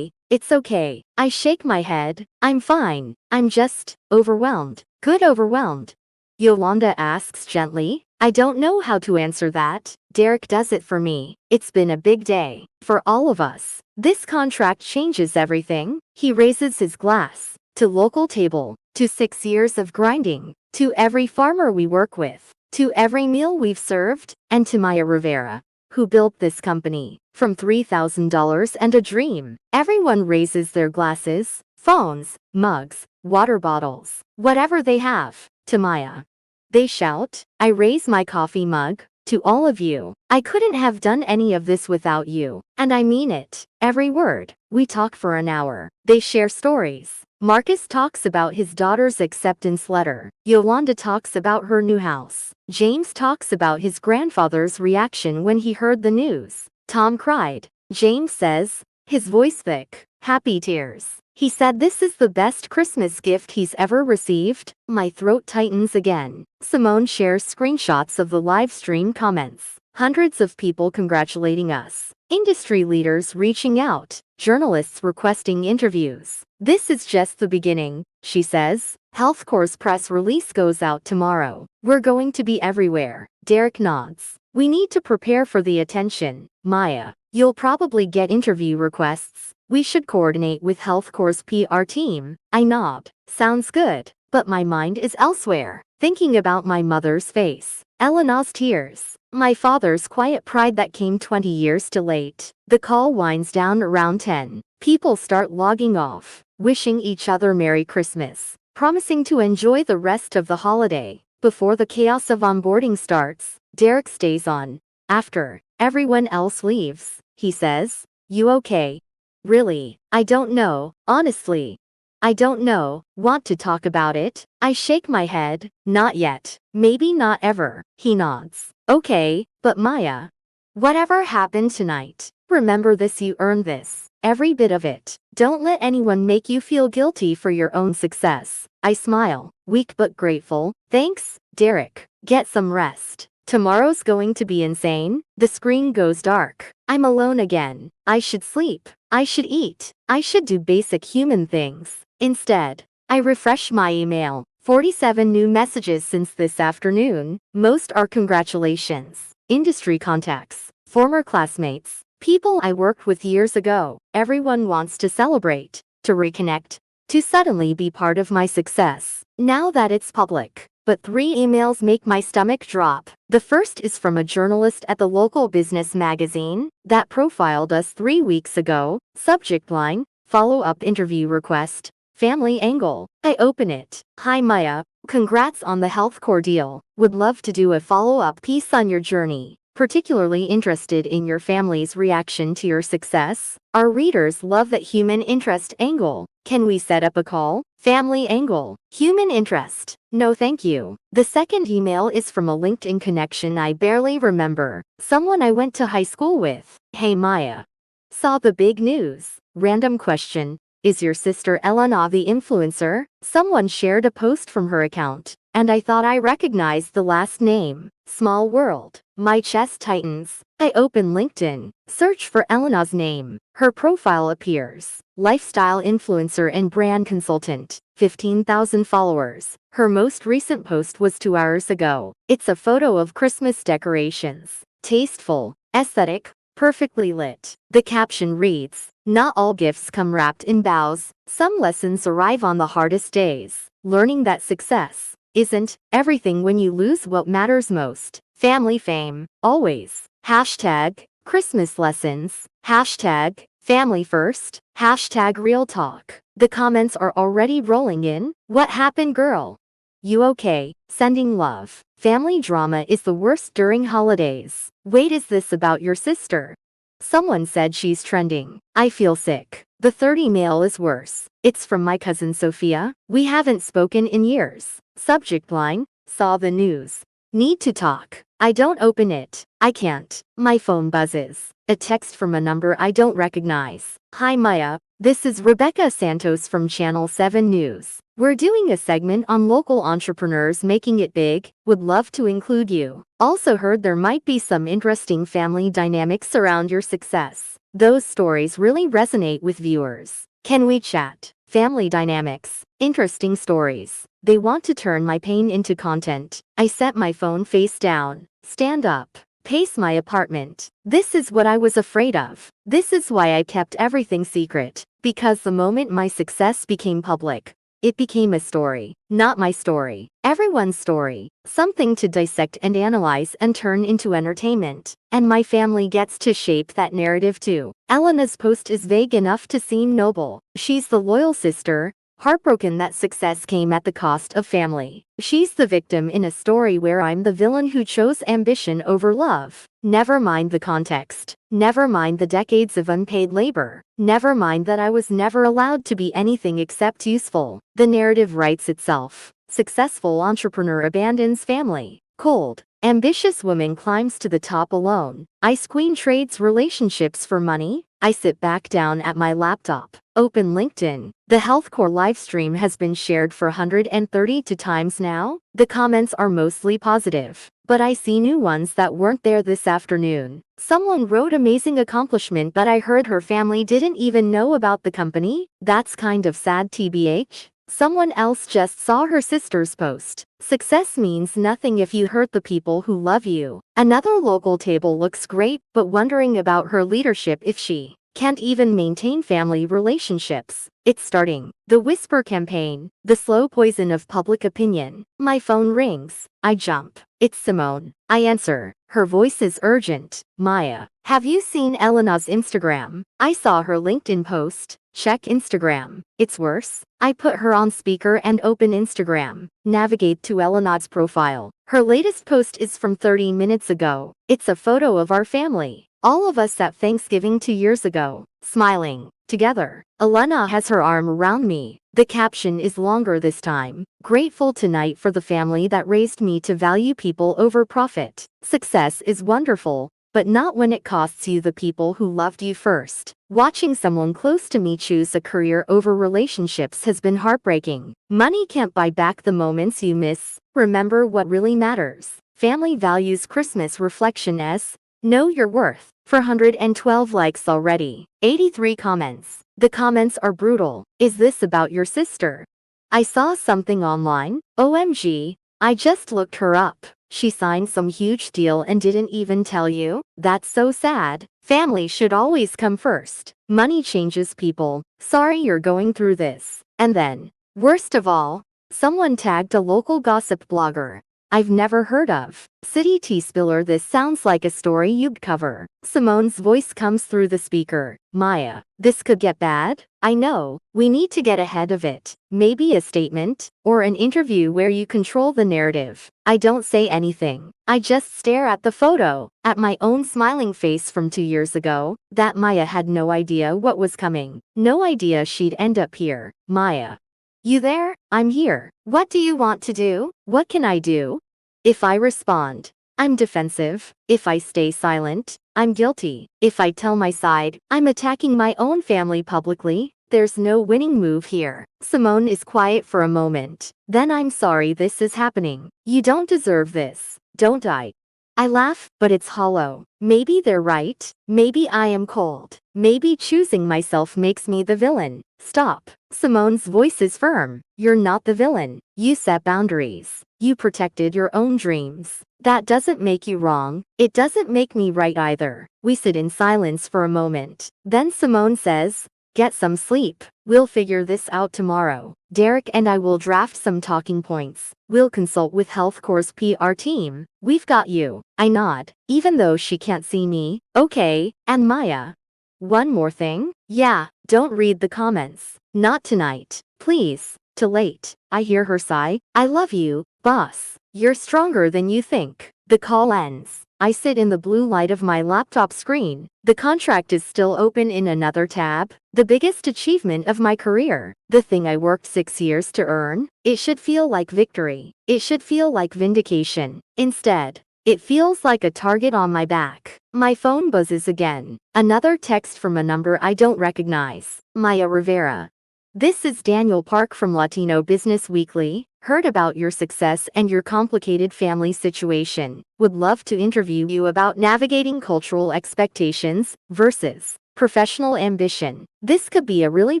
it's okay. I shake my head. I'm fine. I'm just overwhelmed. Good overwhelmed. Yolanda asks gently. I don't know how to answer that. Derek does it for me. It's been a big day. For all of us. This contract changes everything. He raises his glass. To local table. To 6 years of grinding. To every farmer we work with. To every meal we've served. And to Maya Rivera, who built this company. From $3,000 and a dream. Everyone raises their glasses, phones, mugs, water bottles, whatever they have. To Maya. They shout. I raise my coffee mug. To all of you. I couldn't have done any of this without you. And I mean it. Every word. We talk for an hour. They share stories. Marcus talks about his daughter's acceptance letter. Yolanda talks about her new house. James talks about his grandfather's reaction when he heard the news. Tom cried. James says, his voice thick. Happy tears. He said this is the best Christmas gift he's ever received. My throat tightens again. Simone shares screenshots of the live stream comments. Hundreds of people congratulating us. Industry leaders reaching out. Journalists requesting interviews. This is just the beginning, she says. HealthCore's press release goes out tomorrow. We're going to be everywhere. Derek nods. We need to prepare for the attention. Maya, you'll probably get interview requests. We should coordinate with HealthCore's PR team. I nod. Sounds good. But my mind is elsewhere. Thinking about my mother's face. Elena's tears. My father's quiet pride that came 20 years too late. The call winds down around 10. People start logging off, wishing each other Merry Christmas, promising to enjoy the rest of the holiday. Before the chaos of onboarding starts, Derek stays on. After everyone else leaves, he says, "You okay?" Really? I don't know, honestly. I don't know. Want to talk about it? I shake my head. Not yet. Maybe not ever. He nods. Okay, but Maya. Whatever happened tonight, remember this, you earned this. Every bit of it. Don't let anyone make you feel guilty for your own success. I smile, weak but grateful. Thanks, Derek. Get some rest. Tomorrow's going to be insane. The screen goes dark. I'm alone again. I should sleep. I should eat. I should do basic human things. Instead, I refresh my email. 47 new messages since this afternoon. Most are congratulations. Industry contacts, former classmates, people I worked with years ago. Everyone wants to celebrate, to reconnect, to suddenly be part of my success. Now that it's public. But 3 emails make my stomach drop. The first is from a journalist at the local business magazine that profiled us 3 weeks ago. Subject line, follow-up interview request, family angle. I open it. Hi Maya, congrats on the HealthCore deal. Would love to do a follow-up piece on your journey. Particularly interested in your family's reaction to your success. Our readers love that human interest angle. Can we set up a call? Family angle. Human interest. No thank you. The second email is from a LinkedIn connection I barely remember. Someone I went to high school with. Hey Maya. Saw the big news. Random question. Is your sister Elena the influencer? Someone shared a post from her account, and I thought I recognized the last name. Small world. My chest tightens. I open LinkedIn. Search for Elena's name. Her profile appears. Lifestyle influencer and brand consultant. 15,000 followers. Her most recent post was 2 hours ago. It's a photo of Christmas decorations. Tasteful, aesthetic, perfectly lit. The caption reads, "Not all gifts come wrapped in bows. Some lessons arrive on the hardest days. Learning that success isn't everything when you lose what matters most. Family fame, always. Hashtag Christmas lessons. Hashtag family first. Hashtag real talk." The comments are already rolling in. What happened, girl? You okay? Sending love. Family drama is the worst during holidays. Wait, is this about your sister? Someone said she's trending. I feel sick. The third email is worse. It's from my cousin Sophia. We haven't spoken in years. Subject line, saw the news. Need to talk. I don't open it. I can't. My phone buzzes. A text from a number I don't recognize. Hi Maya, this is Rebecca Santos from Channel 7 News. We're doing a segment on local entrepreneurs making it big. Would love to include you. Also heard there might be some interesting family dynamics around your success. Those stories really resonate with viewers. Can we chat? Family dynamics. Interesting stories. They want to turn my pain into content. I set my phone face down. Stand up. Pace my apartment. This is what I was afraid of. This is why I kept everything secret. Because the moment my success became public, it became a story. Not my story. Everyone's story. Something to dissect and analyze and turn into entertainment. And my family gets to shape that narrative too. Elena's post is vague enough to seem noble. She's the loyal sister, heartbroken that success came at the cost of family. She's the victim in a story where I'm the villain who chose ambition over love. Never mind the context. Never mind the decades of unpaid labor. Never mind that I was never allowed to be anything except useful. The narrative writes itself. Successful entrepreneur abandons family. Cold. Ambitious woman climbs to the top alone. Ice queen trades relationships for money. I sit back down at my laptop. Open LinkedIn. The healthcore livestream has been shared for 132 times now. The comments are mostly positive, but I see new ones that weren't there this afternoon. Someone wrote amazing accomplishment, but I heard her family didn't even know about the company. That's kind of sad tbh. Someone else just saw her sister's post. Success means nothing if you hurt the people who love you. Another local table looks great, but wondering about her leadership if she can't even maintain family relationships. It's starting. The whisper campaign. The slow poison of public opinion. My phone rings. I jump. It's Simone. I answer. Her voice is urgent. Maya, have you seen Elena's Instagram? I saw her LinkedIn post. Check Instagram. It's worse. I put her on speaker and open Instagram. Navigate to Elena's profile. Her latest post is from 30 minutes ago. It's a photo of our family. All of us at Thanksgiving 2 years ago. Smiling. Together. Elena has her arm around me. The caption is longer this time. Grateful tonight for the family that raised me to value people over profit. Success is wonderful, but not when it costs you the people who loved you first. Watching someone close to me choose a career over relationships has been heartbreaking. Money can't buy back the moments you miss. Remember what really matters. Family values Christmas reflection as know your worth. 412 likes already. 83 comments. The comments are brutal. Is this about your sister? I saw something online. OMG. I just looked her up. She signed some huge deal and didn't even tell you? That's so sad. Family should always come first. Money changes people. Sorry you're going through this. And then, worst of all, someone tagged a local gossip blogger I've never heard of. City Tea Spiller. This sounds like a story you'd cover. Simone's voice comes through the speaker. Maya, this could get bad. I know. We need to get ahead of it. Maybe a statement, or an interview where you control the narrative. I don't say anything. I just stare at the photo, at my own smiling face from 2 years ago. That Maya had no idea what was coming. No idea she'd end up here. Maya. You there? I'm here. What do you want to do? What can I do? If I respond, I'm defensive. If I stay silent, I'm guilty. If I tell my side, I'm attacking my own family publicly. There's no winning move here. Simone is quiet for a moment. Then I'm sorry this is happening. You don't deserve this, don't I? I laugh, but it's hollow. Maybe they're right. Maybe I am cold. Maybe choosing myself makes me the villain. Stop. Simone's voice is firm. You're not the villain. You set boundaries. You protected your own dreams. That doesn't make you wrong. It doesn't make me right either. We sit in silence for a moment. Then Simone says, get some sleep. We'll figure this out tomorrow. Derek and I will draft some talking points. We'll consult with HealthCore's PR team. We've got you. I nod, even though she can't see me. Okay, and Maya. One more thing? Yeah, don't read the comments. Not tonight. Please. Too late. I hear her sigh. I love you, boss. You're stronger than you think. The call ends. I sit in the blue light of my laptop screen. The contract is still open in another tab. The biggest achievement of my career. The thing I worked 6 years to earn. It should feel like victory. It should feel like vindication. Instead, it feels like a target on my back. My phone buzzes again. Another text from a number I don't recognize. Maya Rivera. This is Daniel Park from Latino Business Weekly. Heard about your success and your complicated family situation. Would love to interview you about navigating cultural expectations versus professional ambition. This could be a really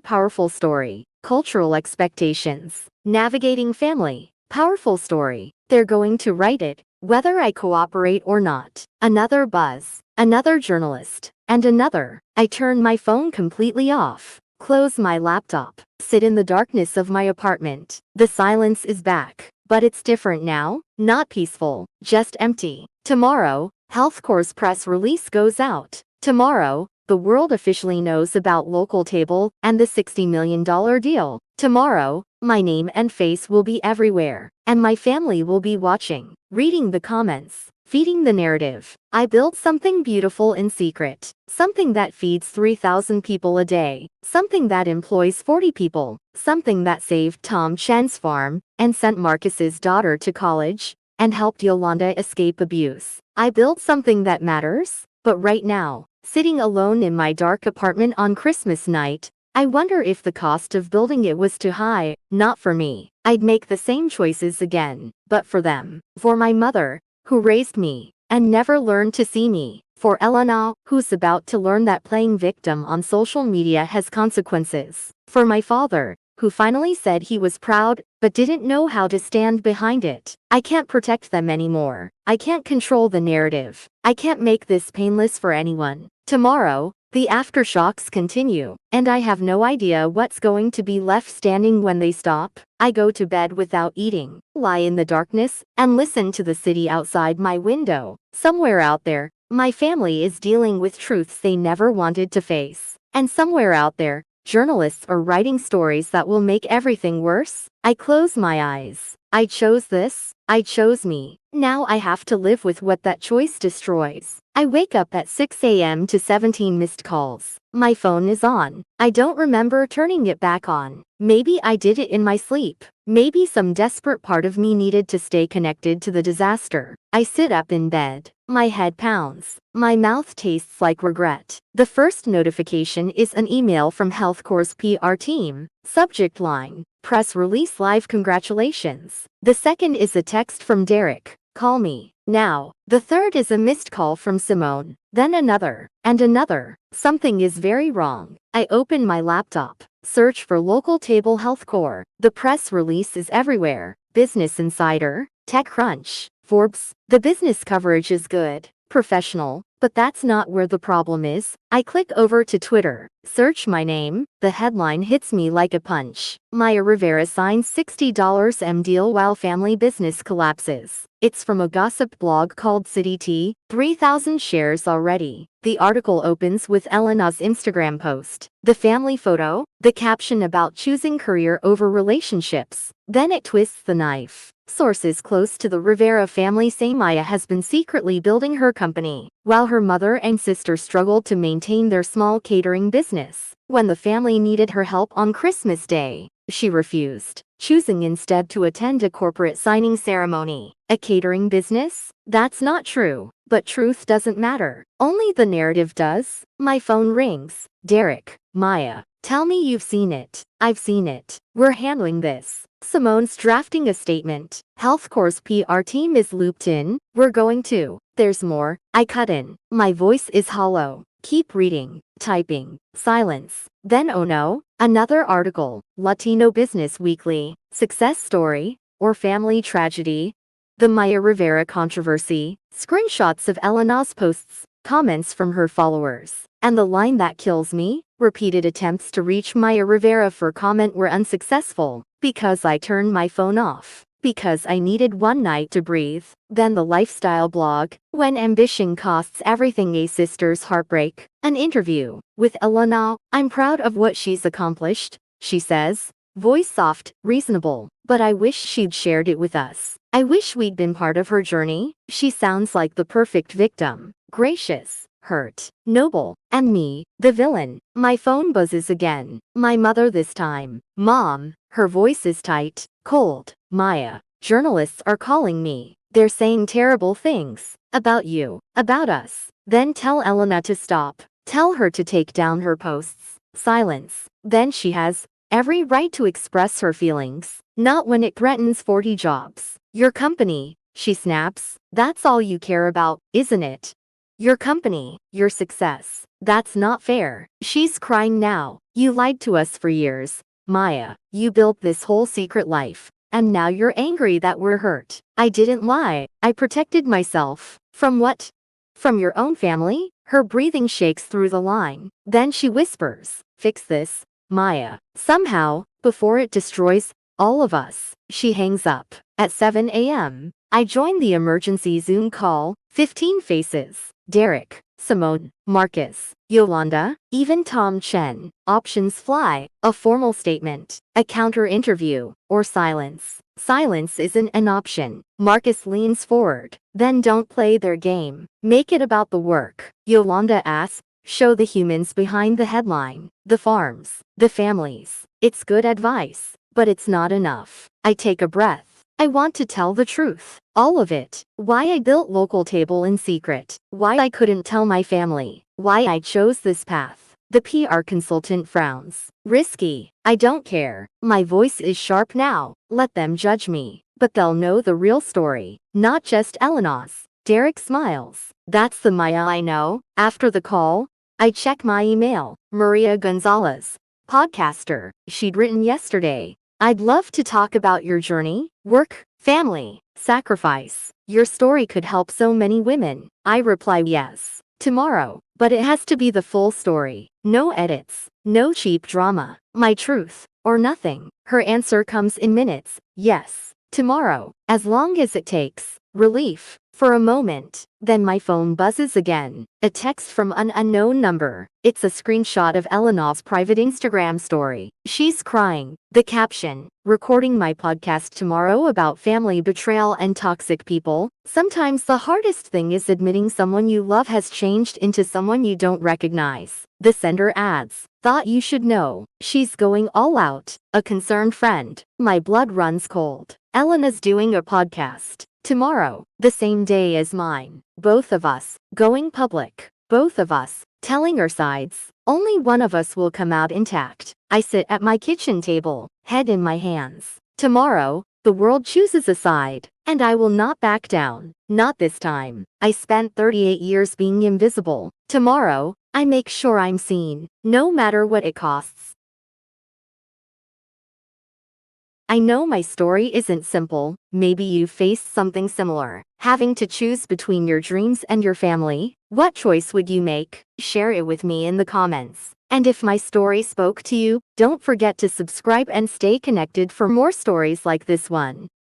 powerful story. Cultural expectations. Navigating family. Powerful story. They're going to write it, whether I cooperate or not. Another buzz. Another journalist. And another. I turn my phone completely off. Close my laptop. Sit in the darkness of my apartment. The silence is back. But it's different now. Not peaceful. Just empty. Tomorrow, HealthCore's press release goes out. Tomorrow, the world officially knows about local table and the $60 million deal. Tomorrow, my name and face will be everywhere. And my family will be watching. Reading the comments. Feeding the narrative. I built something beautiful in secret. Something that feeds 3,000 people a day. Something that employs 40 people. Something that saved Tom Chen's farm and sent Marcus's daughter to college. and helped Yolanda escape abuse. I built something that matters, but right now, sitting alone in my dark apartment on Christmas night, I wonder if the cost of building it was too high. Not for me. I'd make the same choices again, but for them. For my mother, who raised me and never learned to see me. For Elena, who's about to learn that playing victim on social media has consequences. For my father, who finally said he was proud, but didn't know how to stand behind it. I can't protect them anymore. I can't control the narrative. I can't make this painless for anyone. Tomorrow, the aftershocks continue, and I have no idea what's going to be left standing when they stop. I go to bed without eating, lie in the darkness, and listen to the city outside my window. Somewhere out there, my family is dealing with truths they never wanted to face. And somewhere out there, journalists are writing stories that will make everything worse. I close my eyes. I chose this. I chose me. Now I have to live with what that choice destroys. I wake up at 6 a.m. to 17 missed calls. My phone is on. I don't remember turning it back on. Maybe I did it in my sleep. Maybe some desperate part of me needed to stay connected to the disaster. I sit up in bed. My head pounds. My mouth tastes like regret. The first notification is an email from HealthCore's PR team. Subject line: press release live, congratulations. The second is a text from Derek: call me now. The third is a missed call from Simone. Then another, and another. Something is very wrong. I open my laptop, search for local table HealthCore. The press release is everywhere. Business Insider, TechCrunch, Forbes. The business coverage is good, professional, but that's not where the problem is. I click over to Twitter, search my name. The headline hits me like a punch. Maya Rivera signs $60 M deal while family business collapses. It's from a gossip blog called City Tea. 3,000 shares already. The article opens with Elena's Instagram post. The family photo, the caption about choosing career over relationships. Then it twists the knife. Sources close to the Rivera family say Maya has been secretly building her company, while her mother and sister struggled to maintain their small catering business. When the family needed her help on Christmas Day, she refused, choosing instead to attend a corporate signing ceremony. A catering business? That's not true. But truth doesn't matter. Only the narrative does. My phone rings. Derek: Maya, tell me you've seen it. I've seen it. We're handling this. Simone's drafting a statement. HealthCore's PR team is looped in. We're going to. There's more. I cut in. My voice is hollow. Keep reading. Typing. Silence. Then oh no. Another article. Latino Business Weekly. Success story or family tragedy? The Maya Rivera controversy. Screenshots of Elena's posts. Comments from her followers. And the line that kills me? Repeated attempts to reach Maya Rivera for comment were unsuccessful. Because I turned my phone off. Because I needed one night to breathe. Then the lifestyle blog. When ambition costs everything, a sister's heartbreak. An interview with Elena. I'm proud of what she's accomplished, she says. Voice soft, reasonable. But I wish she'd shared it with us. I wish we'd been part of her journey. She sounds like the perfect victim. Gracious, hurt, noble, and me, the villain. My phone buzzes again. My mother this time. Mom. Her voice is tight, cold. Maya, journalists are calling me. They're saying terrible things. About you. About us. Then tell Elena to stop. Tell her to take down her posts. Silence. Then she has every right to express her feelings. Not when it threatens 40 jobs. Your company, she snaps. That's all you care about, isn't it? Your company, your success. That's not fair. She's crying now. You lied to us for years. Maya, you built this whole secret life. And now you're angry that we're hurt. I didn't lie. I protected myself. From what? From your own family? Her breathing shakes through the line. Then she whispers, fix this, Maya. Somehow, before it destroys all of us. She hangs up. At 7 a.m., I join the emergency Zoom call. 15 faces. Derek, Simone, Marcus, Yolanda, even Tom Chen. Options fly. A formal statement, a counter interview, or silence. Silence isn't an option. Marcus leans forward. Then don't play their game. Make it about the work. Yolanda asks, show the humans behind the headline. The farms. The families. It's good advice, but it's not enough. I take a breath. I want to tell the truth. All of it. Why I built local table in secret. Why I couldn't tell my family. Why I chose this path. The PR consultant frowns. Risky. I don't care. My voice is sharp now. Let them judge me. But they'll know the real story. Not just Elena's. Derek smiles. That's the Maya I know. After the call, I check my email. Maria Gonzalez. Podcaster. She'd written yesterday. I'd love to talk about your journey, work, family, sacrifice. Your story could help so many women. I reply yes. Tomorrow. But it has to be the full story. No edits. No cheap drama. My truth. Or nothing. Her answer comes in minutes. Yes. Tomorrow. As long as it takes. Relief. For a moment. Then my phone buzzes again. A text from an unknown number. It's a screenshot of Elena's private Instagram story. She's crying. The caption. Recording my podcast tomorrow about family betrayal and toxic people. Sometimes the hardest thing is admitting someone you love has changed into someone you don't recognize. The sender adds. Thought you should know. She's going all out. A concerned friend. My blood runs cold. Elena's doing a podcast. Tomorrow, the same day as mine. Both of us, going public. Both of us, telling our sides. Only one of us will come out intact. I sit at my kitchen table, head in my hands. Tomorrow, the world chooses a side, and I will not back down. Not this time. I spent 38 years being invisible. Tomorrow, I make sure I'm seen, no matter what it costs. I know my story isn't simple. Maybe you've faced something similar. Having to choose between your dreams and your family. What choice would you make? Share it with me in the comments. And if my story spoke to you, don't forget to subscribe and stay connected for more stories like this one.